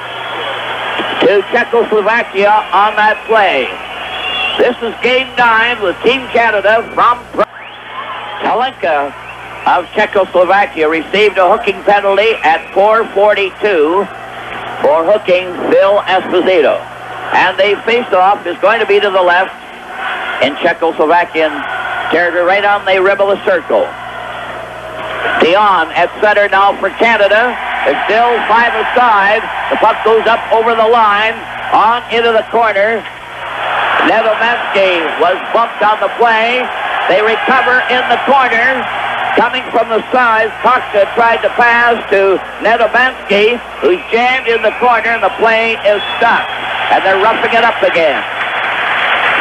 to Czechoslovakia on that play. This is game 9 with Team Canada from Kalinka of Czechoslovakia received a hooking penalty at 4:42 for hooking Phil Esposito. And the face-off is going to be to the left in Czechoslovakian territory, right on the rim of the circle. Dion at center now for Canada. There's still 5 aside. The puck goes up over the line, on into the corner. Nedomensky was bumped on the play. They recover in the corner. Coming from the side, Costa tried to pass to Nedomensky, who's jammed in the corner, and the play is stopped. And they're roughing it up again.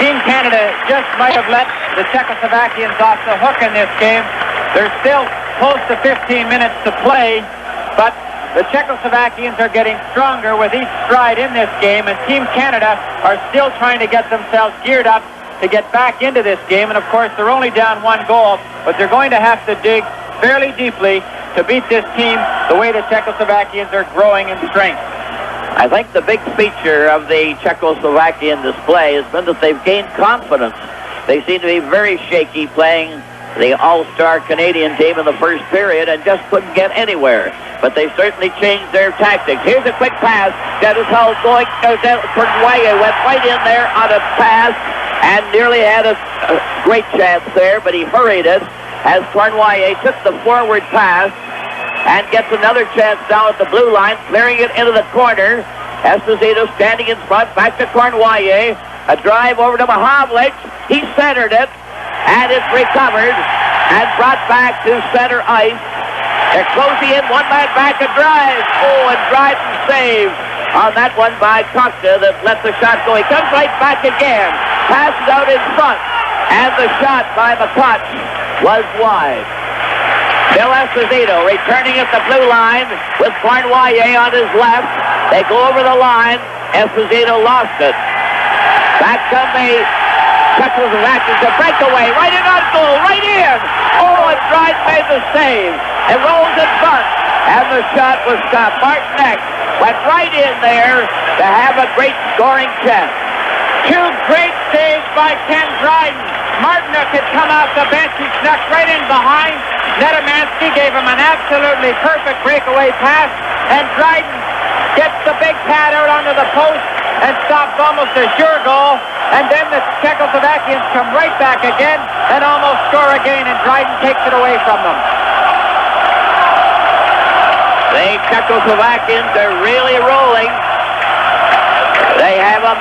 Team Canada just might have let the Czechoslovakians off the hook in this game. There's still close to 15 minutes to play, but the Czechoslovakians are getting stronger with each stride in this game, and Team Canada are still trying to get themselves geared up to get back into this game. And of course, they're only down 1 goal, but they're going to have to dig fairly deeply to beat this team the way the Czechoslovakians are growing in strength. I think the big feature of the Czechoslovakian display has been that they've gained confidence. They seem to be very shaky playing the all-star Canadian team in the first period and just couldn't get anywhere. But they certainly changed their tactics. Here's a quick pass. Д.Халл going, Cornway went right in there on a pass and nearly had a great chance there, but he hurried it as Cornway took the forward pass and gets another chance down at the blue line, clearing it into the corner. Esposito standing in front, back to Cornway. A drive over to П.Маховлич. He centered it, and it's recovered and brought back to center ice. They're closing in, 1 man back, a drive. Oh, and Dryden saved on that one by Costa that let the shot go. He comes right back again, passes out in front, and the shot by McCutch was wide. Phil Esposito returning at the blue line with Cornway on his left. They go over the line. Esposito lost it. Back come the Czechoslovakians, a breakaway, right in on goal, right in. Oh, and Dryden made the save. It rolls in front, and the shot was stopped. Martinek went right in there to have a great scoring chance. 2 great saves by Ken Dryden. Martinek had come off the bench. He snuck right in behind. Nedomansky gave him an absolutely perfect breakaway pass, and Dryden gets the big pad out onto the post and stops almost a sure goal. And then the Czechoslovakians come right back again and almost score again, and Dryden takes it away from them. The Czechoslovakians are really rolling.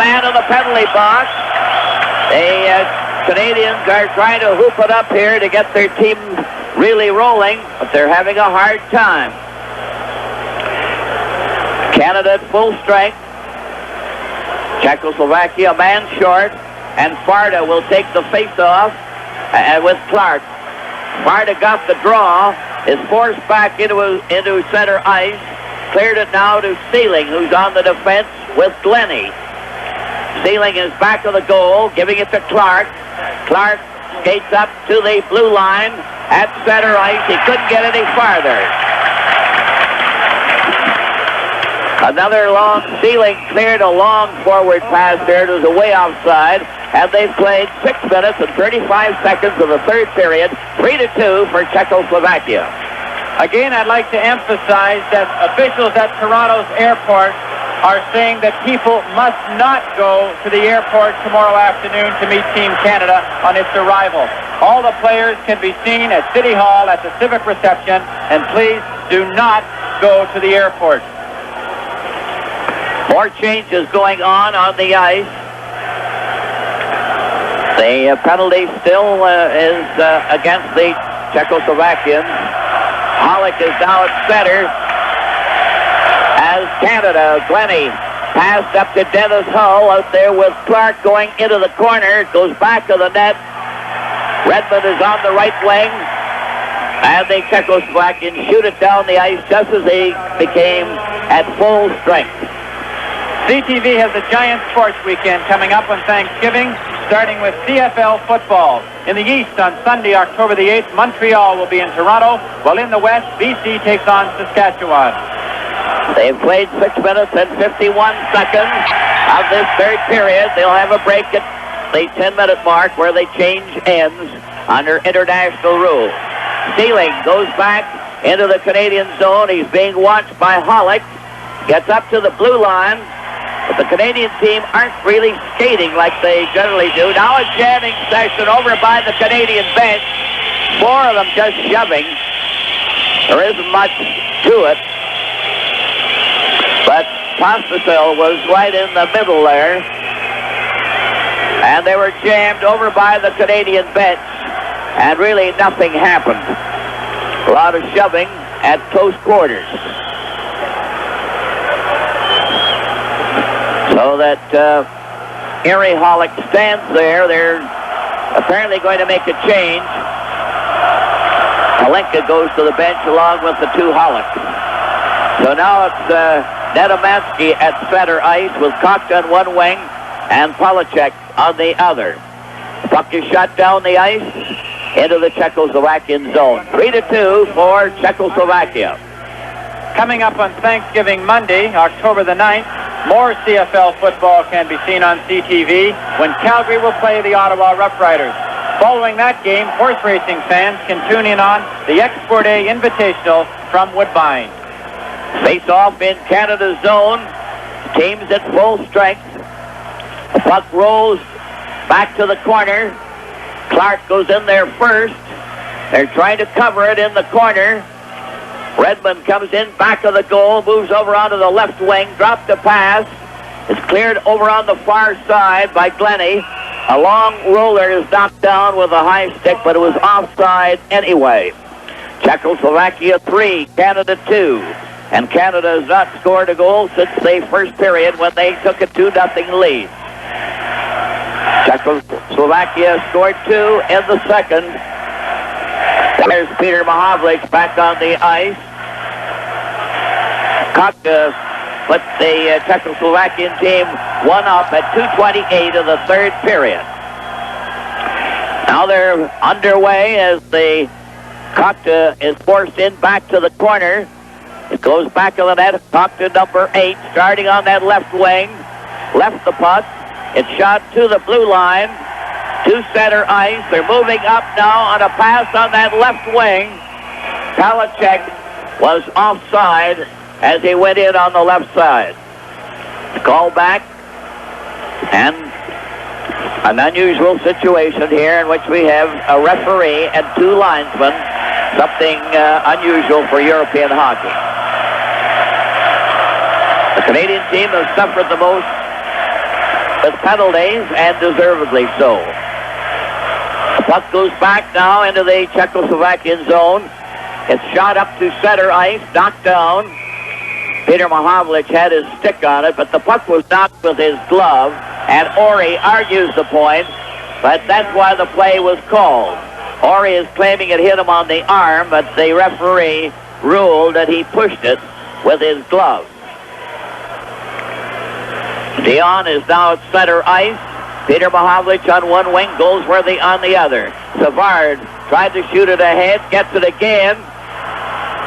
man in the penalty box. The Canadians are trying to hoop it up here to get their team really rolling, but they're having a hard time. Canada at full strength. Czechoslovakia a man short, and Farda will take the face-off with Clark. Farda got the draw, is forced back into center ice, cleared it now to Sealing, who's on the defense with Glennie. Sealing is back of the goal, giving it to Clark. Clark skates up to the blue line at center ice. He couldn't get any farther. Another long, Sealing cleared a long forward pass there. It was away offside, and they've played 6 minutes and 35 seconds of the third period, 3-2 for Czechoslovakia. Again, I'd like to emphasize that officials at Toronto's airport are saying that people must not go to the airport tomorrow afternoon to meet Team Canada on its arrival. All the players can be seen at City Hall at the Civic Reception, and please do not go to the airport. More changes going on the ice. The penalty still is against the Czechoslovakians. Hollick is now at center as Canada. Glennie passed up to Dennis Hull out there with Clark going into the corner. It goes back to the net. Redmond is on the right wing, and the Czechoslovakians shoot it down the ice just as they became at full strength. CTV has a giant sports weekend coming up on Thanksgiving, starting with CFL football. In the East on Sunday, October the 8th, Montreal will be in Toronto, while in the West, BC takes on Saskatchewan. They've played 6 minutes and 51 seconds of this third period. They'll have a break at the 10-minute mark where they change ends under international rules. Sealing goes back into the Canadian zone. He's being watched by Hollick. Gets up to the blue line. But the Canadian team aren't really skating like they generally do. Now a jamming session over by the Canadian bench. 4 of them just shoving. There isn't much to it. But Pospisil was right in the middle there. And they were jammed over by the Canadian bench. And really nothing happened. A lot of shoving at close quarters. So that Erie Hollick stands there. They're apparently going to make a change. Kalinka goes to the bench along with the 2 Hollocks. So now it's Nedomansky at center ice with Kokta on one wing and Polacek on the other. Puck is shot down the ice into the Czechoslovakian zone. 3-2 for Czechoslovakia. Coming up on Thanksgiving Monday, October the 9th, more CFL football can be seen on CTV when Calgary will play the Ottawa Rough Riders. Following that game, horse racing fans can tune in on the Export A Invitational from Woodbine. Face-off in Canada's zone. Teams at full strength. The puck rolls back to the corner. Clark goes in there first. They're trying to cover it in the corner. Redmond comes in back of the goal, moves over onto the left wing, dropped the pass. It's cleared over on the far side by Glennie. A long roller is knocked down with a high stick, but it was offside anyway. Czechoslovakia 3, Canada 2. And Canada has not scored a goal since the first period when they took a 2-0 lead. Czechoslovakia scored 2 in the second. There's P.Mahowicz back on the ice. Kokta put the Czechoslovakian team 1-up at 2:28 of the third period. Now they're underway as the Kokta is forced in back to the corner. It goes back to the net. Kokta number 8 starting on that left wing. Left the puck. It's shot to the blue line. To center ice. They're moving up now on a pass on that left wing. Polacek was offside as he went in on the left side. Call back. And an unusual situation here in which we have a referee and 2 linesmen. Something unusual for European hockey. The Canadian team has suffered the most with penalties, and deservedly so. The puck goes back now into the Czechoslovakian zone. It's shot up to center ice, knocked down. P.Machowicz had his stick on it, but the puck was knocked with his glove, and Ori argues the point, but that's why the play was called. Ori is claiming it hit him on the arm, but the referee ruled that he pushed it with his glove. Dion is now at center ice. P.Machowicz on one wing, Goldsworthy on the other. Savard tried to shoot it ahead, gets it again,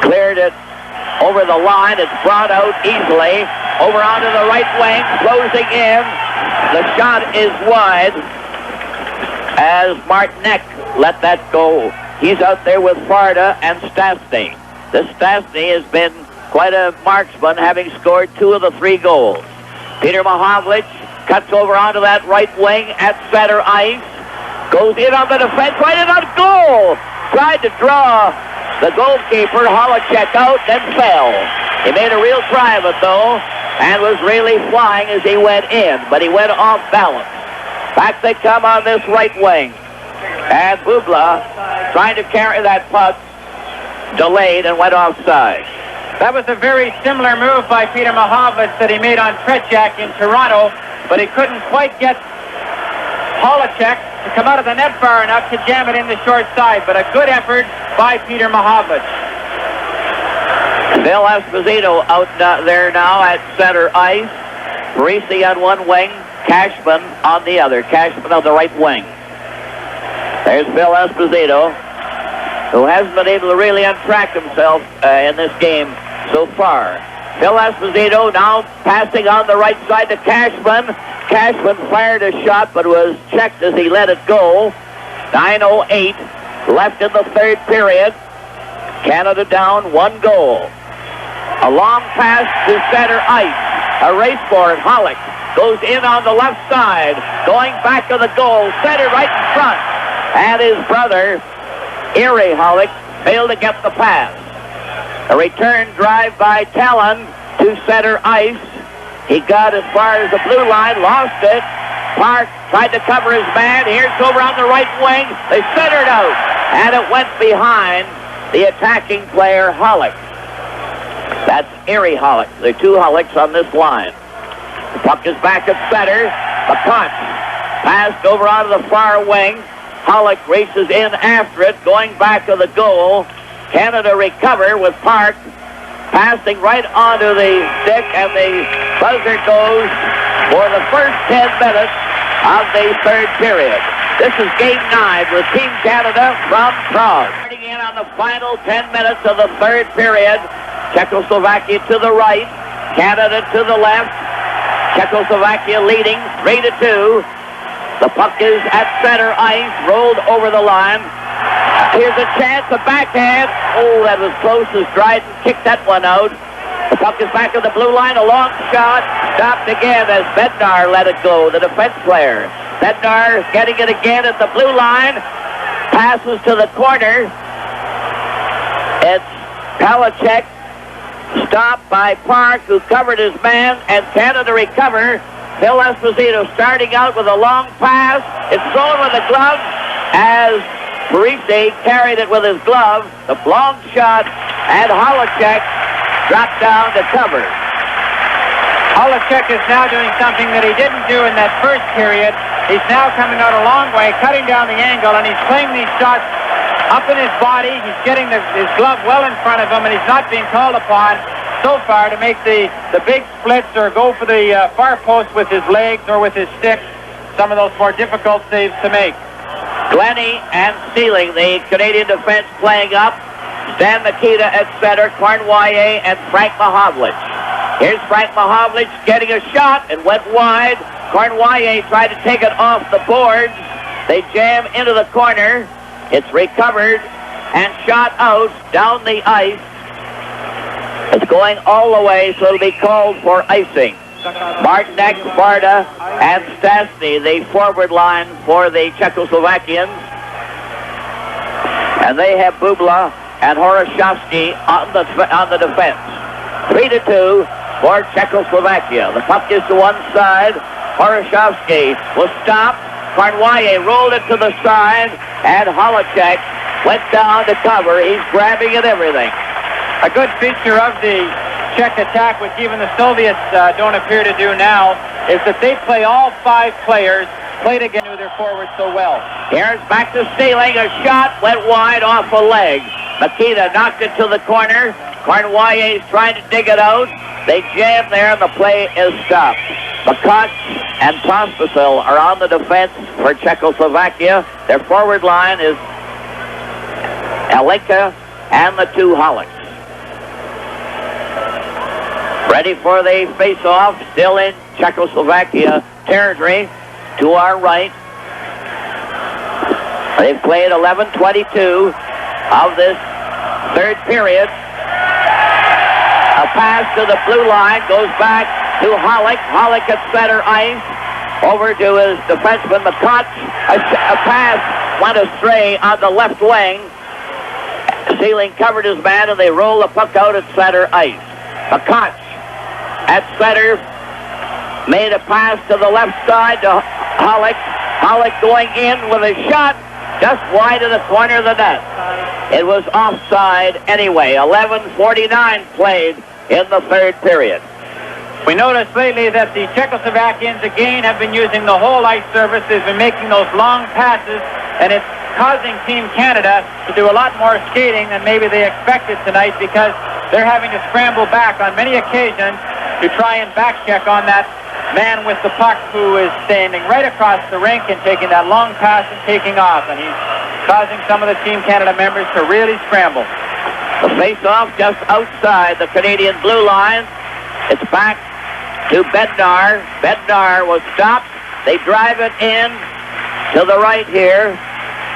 cleared it over the line. It's brought out easily over onto the right wing, closing in. The shot is wide as Martinek let that go. He's out there with Farda and Stastny. This Stastny has been quite a marksman, having scored 2 of the 3 goals. P.Machowicz cuts over onto that right wing at center ice. Goes in on the defense, right in on goal. Tried to draw the goalkeeper, Holacek, out, then fell. He made a real try of it, though, and was really flying as he went in, but he went off balance. Back they come on this right wing. And Bubla, trying to carry that puck, delayed and went offside. That was a very similar move by P.Machowicz that he made on Tretiak in Toronto, but he couldn't quite get Holacek to come out of the net far enough to jam it in the short side, but a good effort by P.Machowicz. Bill Esposito out there now at center ice. Parisi on one wing, Cashman on the other. Cashman on the right wing. There's Bill Esposito, who hasn't been able to really untrack himself in this game so far. Bill Esposito now passing on the right side to Cashman. Cashman fired a shot, but was checked as he let it go. 9:08 left in the third period. Canada down 1 goal. A long pass to center ice. A race for it. Hollick goes in on the left side, going back to the goal, center right in front. And his brother, I.Holik, failed to get the pass. A return drive by Talon to center ice. He got as far as the blue line, lost it. Park tried to cover his man. Here's over on the right wing. They centered out, and it went behind the attacking player, Hollick. That's I.Holik. There are 2 Hollicks on this line. The puck is back at center. The punch passed over onto the far wing. Hollick races in after it, going back to the goal. Canada recover with Park passing right onto the stick, and the buzzer goes for the first 10 minutes of the third period. This is Game 9 with Team Canada from Prague. Starting in on the final 10 minutes of the third period. Czechoslovakia to the right, Canada to the left. Czechoslovakia leading 3-2. The puck is at center ice, rolled over the line. Here's a chance, a backhand. Oh, that was close as Dryden kicked that one out. The puck is back to the blue line, a long shot. Stopped again as Bednar let it go, the defense player. Bednar getting it again at the blue line. Passes to the corner. It's Palachek, stopped by Park, who covered his man, and Canada recover. Bill Esposito starting out with a long pass. It's thrown with a glove as Parisi carried it with his glove. The long shot, and Holacek dropped down to cover. Holacek is now doing something that he didn't do in that first period. He's now coming out a long way, cutting down the angle, and he's playing these shots up in his body. He's getting his glove well in front of him, and he's not being called upon so far to make the big splits or go for the far post with his legs or with his stick. Some of those more difficult saves to make. Glennie and Sealing, the Canadian defense, playing up. Stan Mikita at center, Cornwallis and Frank Mahovlich. Here's Frank Mahovlich getting a shot and went wide. Cornwallis tried to take it off the boards. They jam into the corner. It's recovered and shot out down the ice. It's going all the way, so it'll be called for icing. Martinek, Farda, and Stastny, the forward line for the Czechoslovakians. And they have Bubla and Horoshovsky on the defense. 3-2 for Czechoslovakia. The puck is to one side. Horoshovsky was stopped. Kornwaye rolled it to the side, and Holicek went down to cover. He's grabbing at everything. A good feature of the Czech attack, which even the Soviets don't appear to do now, is that they play all 5 players, play together their forwards so well. Here's back to Stealing. A shot went wide off a leg. Makita knocked it to the corner. Kornwaye's trying to dig it out. They jam there, and the play is stopped. Makach and Pospisil are on the defense for Czechoslovakia. Their forward line is Alenka and the 2 Holics. Ready for the face-off, still in Czechoslovakia territory to our right. They've played 11:22 of this third period. A pass to the blue line goes back to Hollick. Hollick at center ice. Over to his defenseman, Makach. A pass went astray on the left wing. Sealing covered his man, and they roll the puck out at center ice. Makach at center made a pass to the left side to Hollick. Hollick going in with a shot just wide of the corner of the net. It was offside anyway. 11:49 played in the third period. We noticed lately that the Czechoslovakians again have been using the whole ice surface. They've been making those long passes, and it's causing Team Canada to do a lot more skating than maybe they expected tonight, because they're having to scramble back on many occasions to try and back check on that man with the puck who is standing right across the rink and taking that long pass and taking off, and he's causing some of the Team Canada members to really scramble. The face-off just outside the Canadian blue line. It's back to Bednar. Bednar was stopped. They drive it in to the right here.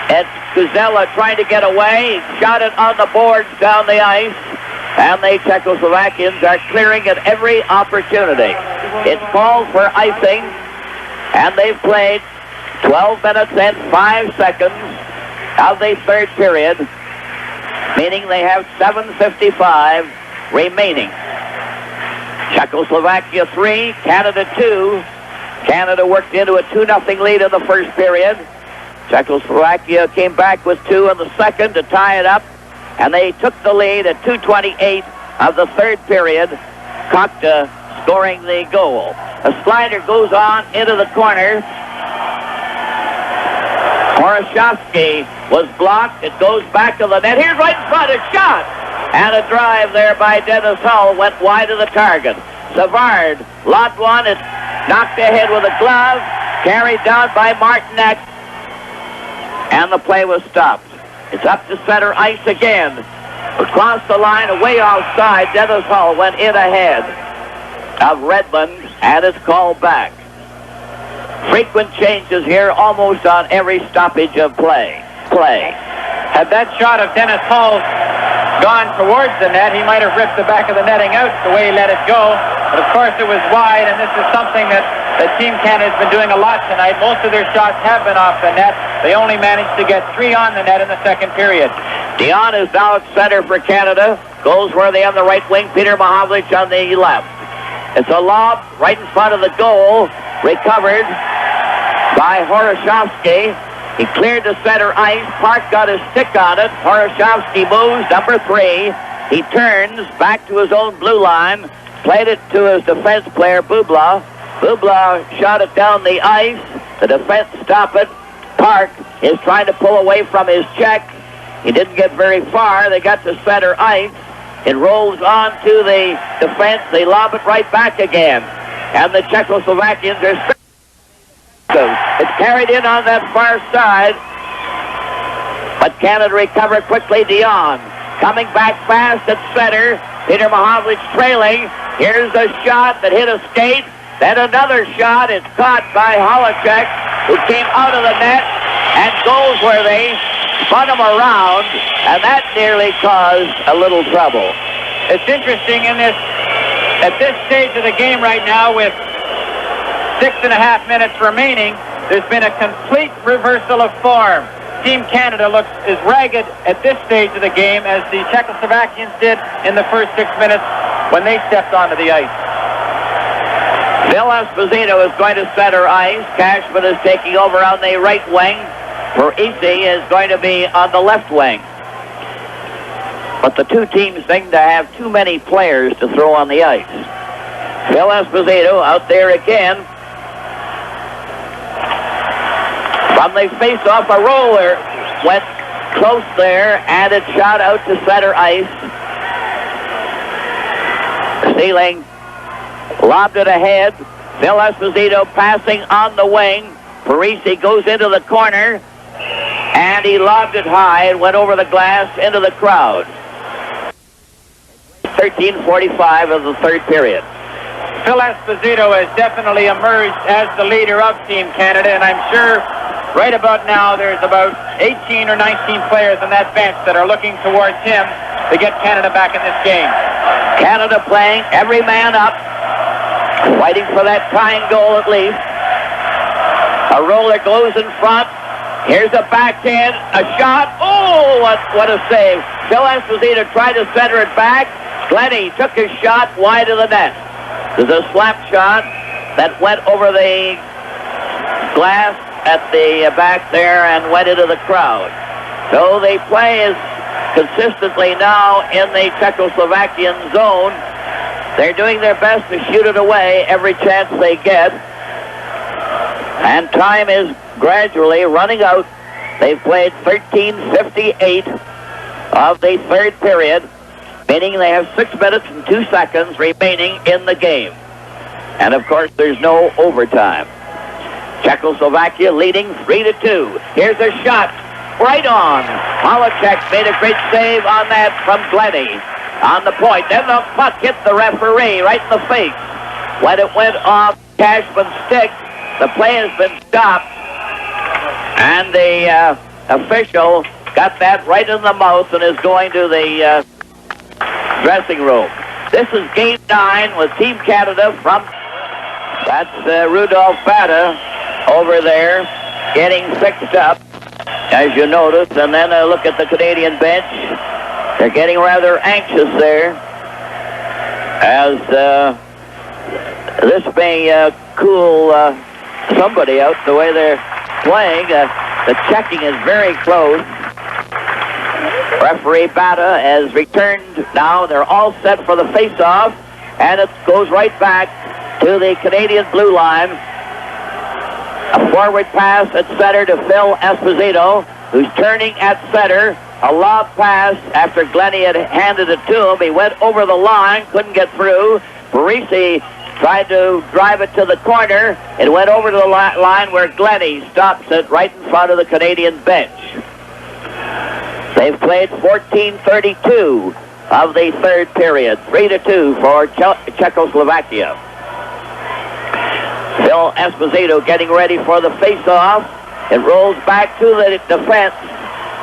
It's Kuzella trying to get away. He shot it on the boards down the ice. And the Czechoslovakians are clearing at every opportunity. It's called for icing. And they've played 12 minutes and 5 seconds of the third period, meaning they have 7:55 remaining. Czechoslovakia 3, Canada 2. Canada worked into a 2-0 lead in the first period. Czechoslovakia came back with 2 in the second to tie it up, and they took the lead at 2:28 of the third period. Kokta scoring the goal. A slider goes on into the corner. Horoshovsky was blocked. It goes back to the net. Here's right in front, a shot! And a drive there by Д.Халл went wide of the target. Savard lobbed one. It's knocked ahead with a glove. Carried down by Martinek. And the play was stopped. It's up to center ice again. Across the line, away outside. Д.Халл went in ahead of Redmond, and it's called back. Frequent changes here, almost on every stoppage of play. Had that shot of Д.Халл gone towards the net, he might have ripped the back of the netting out the way he let it go. But of course it was wide, and this is something that Team Canada's been doing a lot tonight. Most of their shots have been off the net. They only managed to get 3 on the net in the second period. Dion is now at center for Canada. Goes where they have the right wing. П.Маховлич on the left. It's a lob right in front of the goal. Recovered by Horoshovsky. He cleared the center ice. Park got his stick on it. Horoshovsky moves, number 3. He turns back to his own blue line. Played it to his defense player, Bubla. Bubla shot it down the ice. The defense stopped it. Park is trying to pull away from his check. He didn't get very far. They got to center ice. It rolls on to the defense. They lob it right back again. And the Czechoslovakians are... It's carried in on that far side. But Canada recovered quickly. Dion coming back fast at center. П.Маховлич trailing. Here's a shot that hit a skate. Then another shot. It's caught by Holicek, who came out of the net and goes where they spun him around, and that nearly caused a little trouble. It's interesting at this stage of the game right now, with 6.5 minutes remaining, there's been a complete reversal of form. Team Canada looks as ragged at this stage of the game as the Czechoslovakians did in the first 6 minutes when they stepped onto the ice. Phil Esposito is going to center ice. Cashman is taking over on the right wing. Parisi is going to be on the left wing. But the two teams seem to have too many players to throw on the ice. Phil Esposito out there again. From the face-off, a roller went close there, and it shot out to center ice. Stealing, lobbed it ahead. Phil Esposito passing on the wing. Parisi goes into the corner, and he lobbed it high and went over the glass into the crowd. 13:45 of the third period. Phil Esposito has definitely emerged as the leader of Team Canada, and I'm sure right about now there's about 18 or 19 players on that bench that are looking towards him to get Canada back in this game. Canada playing every man up, fighting for that tying goal at least. A roller goes in front. Here's a backhand, a shot. Oh, what a save. Phil Esposito tried to center it back. Glennie took his shot wide of the net. There's a slap shot that went over the glass at the back there and went into the crowd. So the play is consistently now in the Czechoslovakian zone. They're doing their best to shoot it away every chance they get. And time is gradually running out. They've played 13:58 of the third period, meaning they have 6 minutes and 2 seconds remaining in the game. And of course, there's no overtime. Czechoslovakia leading 3-2. Here's a shot right on. Polacek made a great save on that from Glennie on the point. Then the puck hit the referee right in the face. When it went off Cashman's stick, the play has been stopped, and the official got that right in the mouth and is going to the dressing room. This is Game 9 with Team Canada from... That's Rudolph Bata over there getting fixed up, as you notice. And then a look at the Canadian bench. They're getting rather anxious there, as this may cool somebody out the way they're playing. The checking is very close. Referee Bata has returned now. They're all set for the face-off, and it goes right back to the Canadian blue line. A forward pass at center to Phil Esposito, who's turning at center. A lob pass after Glennie had handed it to him. He went over the line, couldn't get through. Parisi tried to drive it to the corner. It went over to the line where Glennie stops it right in front of the Canadian bench. They've played 14:32 of the third period. 3-2 for Czechoslovakia. Phil Esposito getting ready for the face-off. It rolls back to the defense.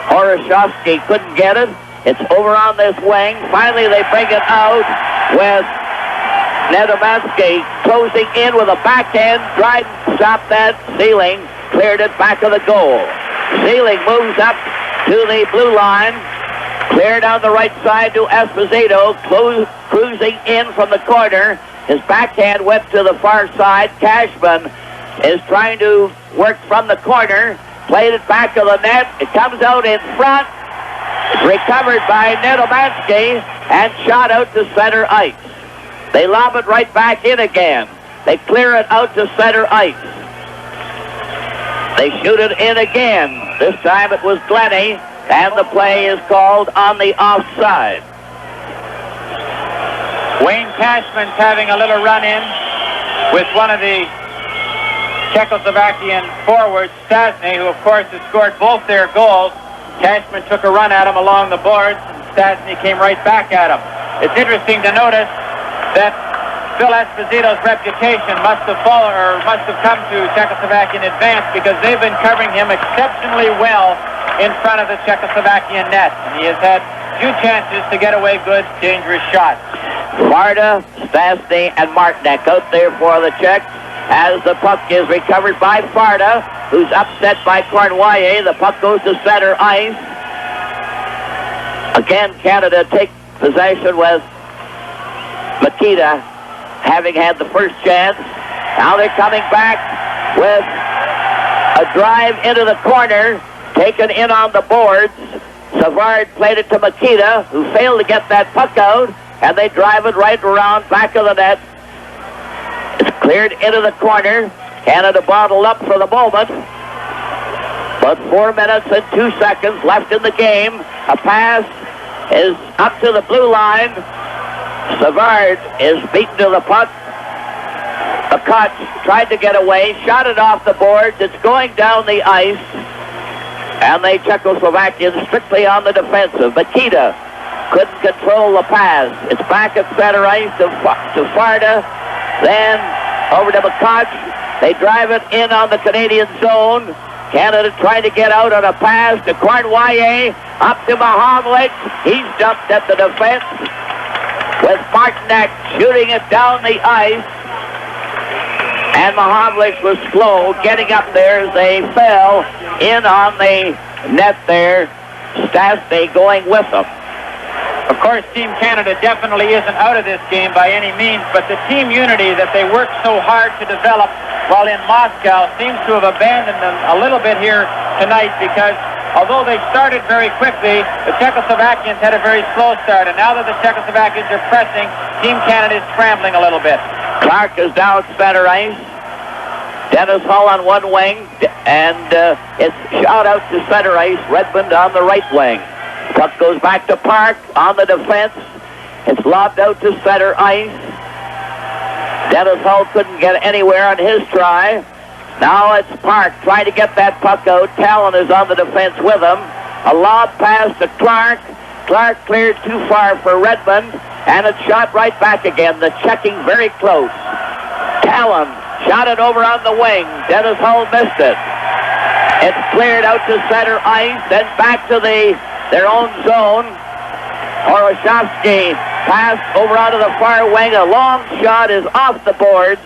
Horoshovsky couldn't get it. It's over on this wing. Finally, they bring it out with Nedomansky closing in with a backhand. Tried to stop that. Sealing cleared it back of the goal. Sealing moves up to the blue line. Cleared on the right side to Esposito. Cruising in from the corner. His backhand went to the far side. Cashman is trying to work from the corner. Played it back of the net. It comes out in front. It's recovered by Nedomansky and shot out to center ice. They lob it right back in again. They clear it out to center ice. They shoot it in again. This time it was Glennie, and the play is called on the offside. Wayne Cashman's having a little run-in with one of the Czechoslovakian forwards, Stasny, who of course has scored both their goals. Cashman took a run at him along the boards, and Stasny came right back at him. It's interesting to notice that Phil Esposito's reputation must have come to Czechoslovakian advance, because they've been covering him exceptionally well in front of the Czechoslovakian net, and he has had few chances to get away good, dangerous shots. Farda, Stasny, and Martinek out there for the Czechs, as the puck is recovered by Farda, who's upset by Cornwallis. The puck goes to center ice. Again, Canada take possession with Makita having had the first chance. Now they're coming back with a drive into the corner, taken in on the boards. Savard played it to Makita, who failed to get that puck out, and they drive it right around back of the net. It's cleared into the corner. Canada bottled up for the moment. But 4 minutes and 2 seconds left in the game. A pass is up to the blue line. Savard is beaten to the puck. McCutch tried to get away, shot it off the boards. It's going down the ice. And the Czechoslovakians strictly on the defensive. Makita couldn't control the pass. It's back at center ice to Farda. Then over to McCutch. They drive it in on the Canadian zone. Canada trying to get out on a pass to Cornwallis. Up to П.Маховлич. He's jumped at the defense with Martinek shooting it down the ice. And П.Маховлич was slow getting up there as they fell in on the net there. Stastny going with them. Of course, Team Canada definitely isn't out of this game by any means, but the team unity that they worked so hard to develop while in Moscow seems to have abandoned them a little bit here tonight, because although they started very quickly, the Czechoslovakians had a very slow start, and now that the Czechoslovakians are pressing, Team Canada is scrambling a little bit. Clark is down center ice. Dennis Hull on one wing, and it's shot out to center ice. Redmond on the right wing. Puck goes back to Park on the defense. It's lobbed out to center ice. Dennis Hull couldn't get anywhere on his try. Now it's Park trying to get that puck out. Talon is on the defense with him. A lob pass to Clark. Clark cleared too far for Redmond, and it's shot right back again. The checking very close. Talon shot it over on the wing. Dennis Hull missed it. It's cleared out to center ice, then back to their own zone. Horoshovsky passed over onto the far wing. A long shot is off the boards.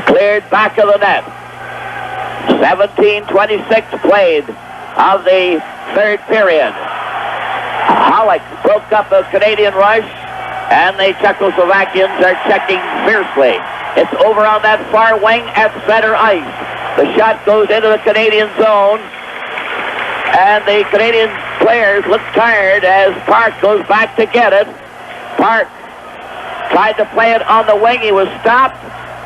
Cleared back of the net. 17:26 played of the third period. J.Холик broke up the Canadian rush, and the Czechoslovakians are checking fiercely. It's over on that far wing at center ice. The shot goes into the Canadian zone, and the Canadian players look tired as Park goes back to get it. Park tried to play it on the wing. He was stopped.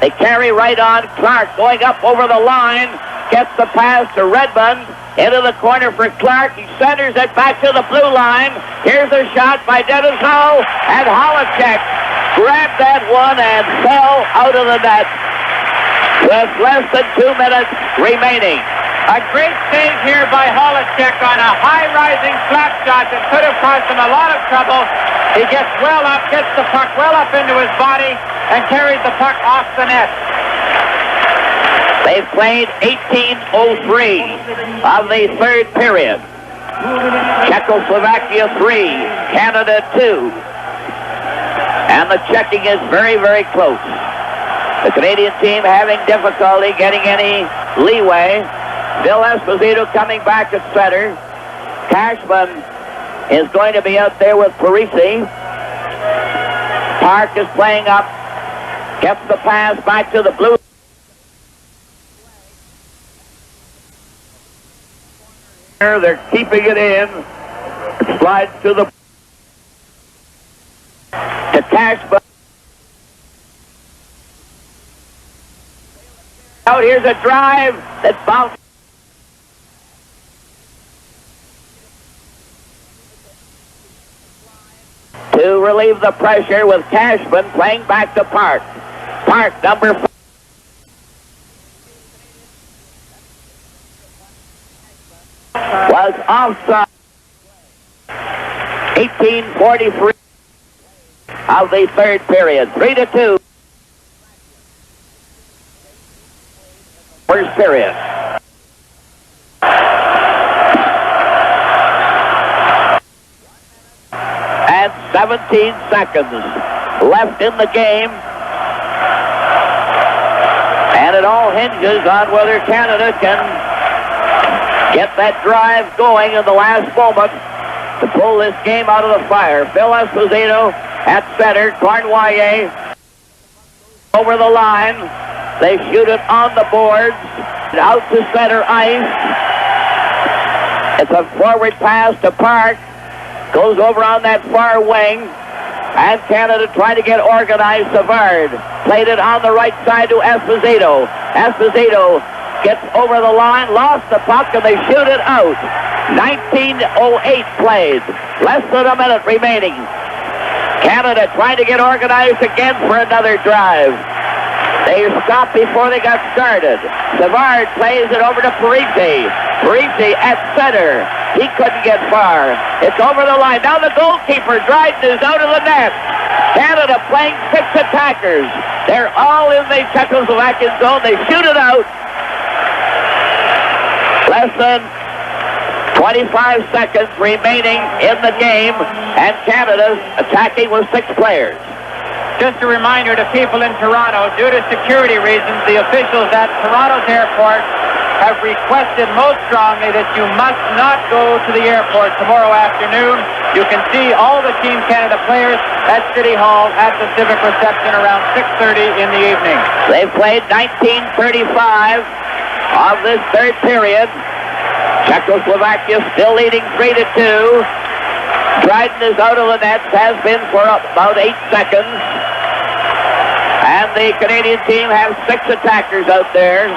They carry right on. Clark going up over the line. Gets the pass to Redmond. Into the corner for Clark. He centers it back to the blue line. Here's a shot by Dennis Hull. And Holacek grabbed that one and fell out of the net with less than 2 minutes remaining. A great save here by Holacek on a high-rising slap shot that could have caused him a lot of trouble. He gets well up, gets the puck well up into his body, and carries the puck off the net. They've played 18:03 of the third period. Czechoslovakia 3, Canada 2. And the checking is very, very close. The Canadian team having difficulty getting any leeway. Bill Esposito coming back at center. Cashman is going to be out there with Parisi. Park is playing up. Gets the pass back to the blue. They're keeping it in. It slides to the Cashman. Out here's a drive that bounced. To relieve the pressure with Cashman playing back to Park. Park, number 5. Was offside. 18:43 of the third period. 3-2. First period. And 17 seconds left in the game. And it all hinges on whether Canada can get that drive going in the last moment to pull this game out of the fire. Phil Esposito at center. Cornwallis over the line. They shoot it on the boards, out to center ice. It's a forward pass to Park. Goes over on that far wing. And Canada trying to get organized. Savard played it on the right side to Esposito. Esposito gets over the line, lost the puck, and they shoot it out. 19:08 played. Less than a minute remaining. Canada trying to get organized again for another drive. They stopped before they got started. Savard plays it over to Parisi. Parisi at center. He couldn't get far. It's over the line. Now the goalkeeper, Dryden, is out of the net. Canada playing 6 attackers. They're all in the Czechoslovakian zone. They shoot it out. Less than 25 seconds remaining in the game, and Canada's attacking with 6 players. Just a reminder to people in Toronto, due to security reasons, the officials at Toronto's airport have requested most strongly that you must not go to the airport tomorrow afternoon. You can see all the Team Canada players at City Hall at the civic reception around 6:30 in the evening. They've played 19:35 of this third period. Czechoslovakia still leading 3-2. Dryden is out of the nets, has been for about 8 seconds. And the Canadian team has 6 attackers out there.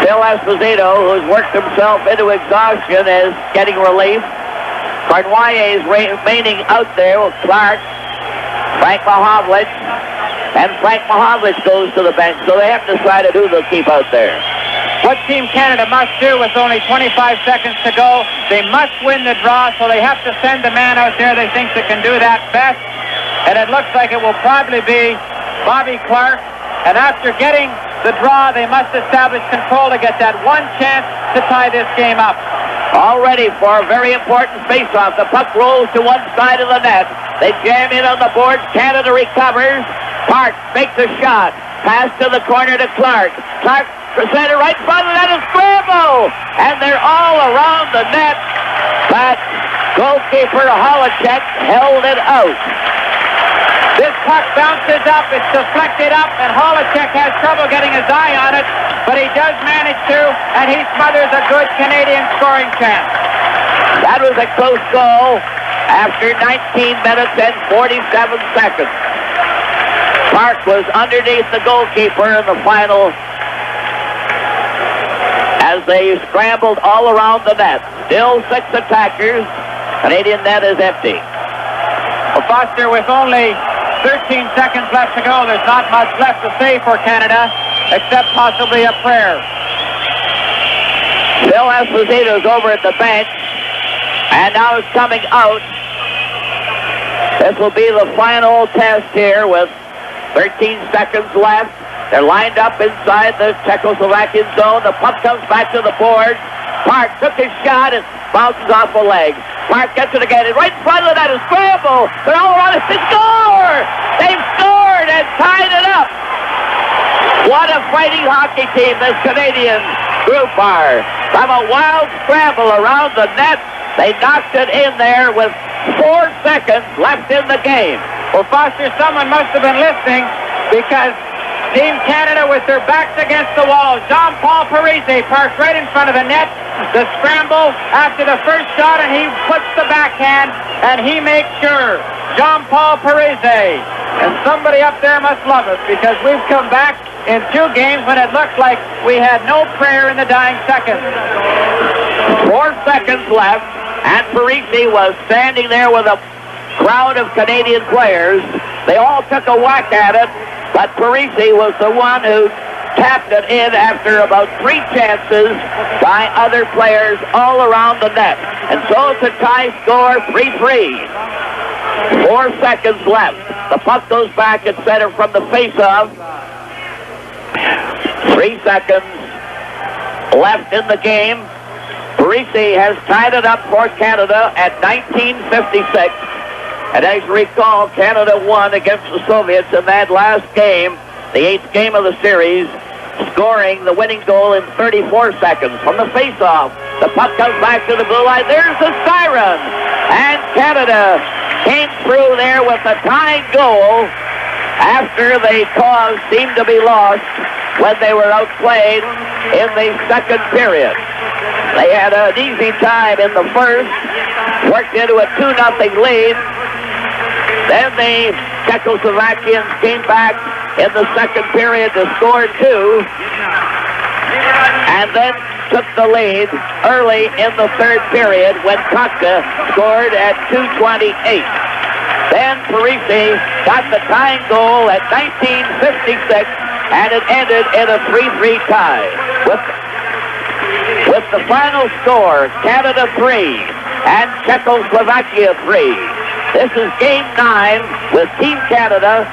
Bill Esposito, who's worked himself into exhaustion, is getting relief. Cornwallier is remaining out there with Clark, Frank Mahovlich, and Frank Mahovlich goes to the bench, so they haven't decided who they'll keep out there. What Team Canada must do with only 25 seconds to go, they must win the draw, so they have to send the man out there they think that can do that best. And it looks like it will probably be Bobby Clark. And after getting the draw, they must establish control to get that one chance to tie this game up. All ready for a very important face-off. The puck rolls to one side of the net. They jam in on the boards. Canada recovers. Park makes a shot. Pass to the corner to Clark. Clark presented right in front of the net, a scramble! And they're all around the net. But goalkeeper Holacek held it out. This puck bounces up, it's deflected up, and Holacek has trouble getting his eye on it, but he does manage to, and he smothers a good Canadian scoring chance. That was a close goal after 19 minutes and 47 seconds. Park was underneath the goalkeeper in the final as they scrambled all around the net. Still 6 attackers. Canadian net is empty. Well, Foster, with only 13 seconds left to go, there's not much left to say for Canada, except possibly a prayer. Bill Esposito's over at the bench, and now is coming out. This will be the final test here with 13 seconds left. They're lined up inside the Czechoslovakian zone. The puck comes back to the board. Park took his shot and bounces off a leg. Park gets it again. And right in front of that is scramble. They're all around it. They score! They've scored and tied it up. What a fighting hockey team this Canadian group are. From a wild scramble around the net, they knocked it in there with 4 seconds left in the game. Well, Foster, someone must have been listening, because Team Canada with their backs against the wall. Jean-Paul Parisi parks right in front of the net. The scramble after the first shot, and he puts the backhand, and he makes sure. Jean-Paul Parisi. And somebody up there must love us, because we've come back in 2 games when it looked like we had no prayer in the dying seconds. 4 seconds left, and Parisi was standing there with a crowd of Canadian players. They all took a whack at it, but Parisi was the one who tapped it in after about 3 chances by other players all around the net. And so it's a tie score, 3-3. 4 seconds left. The puck goes back at center from the face-off. 3 seconds left in the game. Parisi has tied it up for Canada at 19:56. And as you recall, Canada won against the Soviets in that last game, the 8th game of the series, scoring the winning goal in 34 seconds. From the face-off, the puck comes back to the blue line. There's the siren! And Canada came through there with the tying goal. after the cause seemed to be lost when they were outplayed in the second period. They had an easy time in the first, worked into a 2-0 lead. Then the Czechoslovakians came back in the second period to score 2, and then took the lead early in the third period when Kaka scored at 2:28. Then Parisi got the tying goal at 19:56, and it ended in a 3-3 tie. With the final score, Canada 3 and Czechoslovakia 3. This is Game 9 with Team Canada.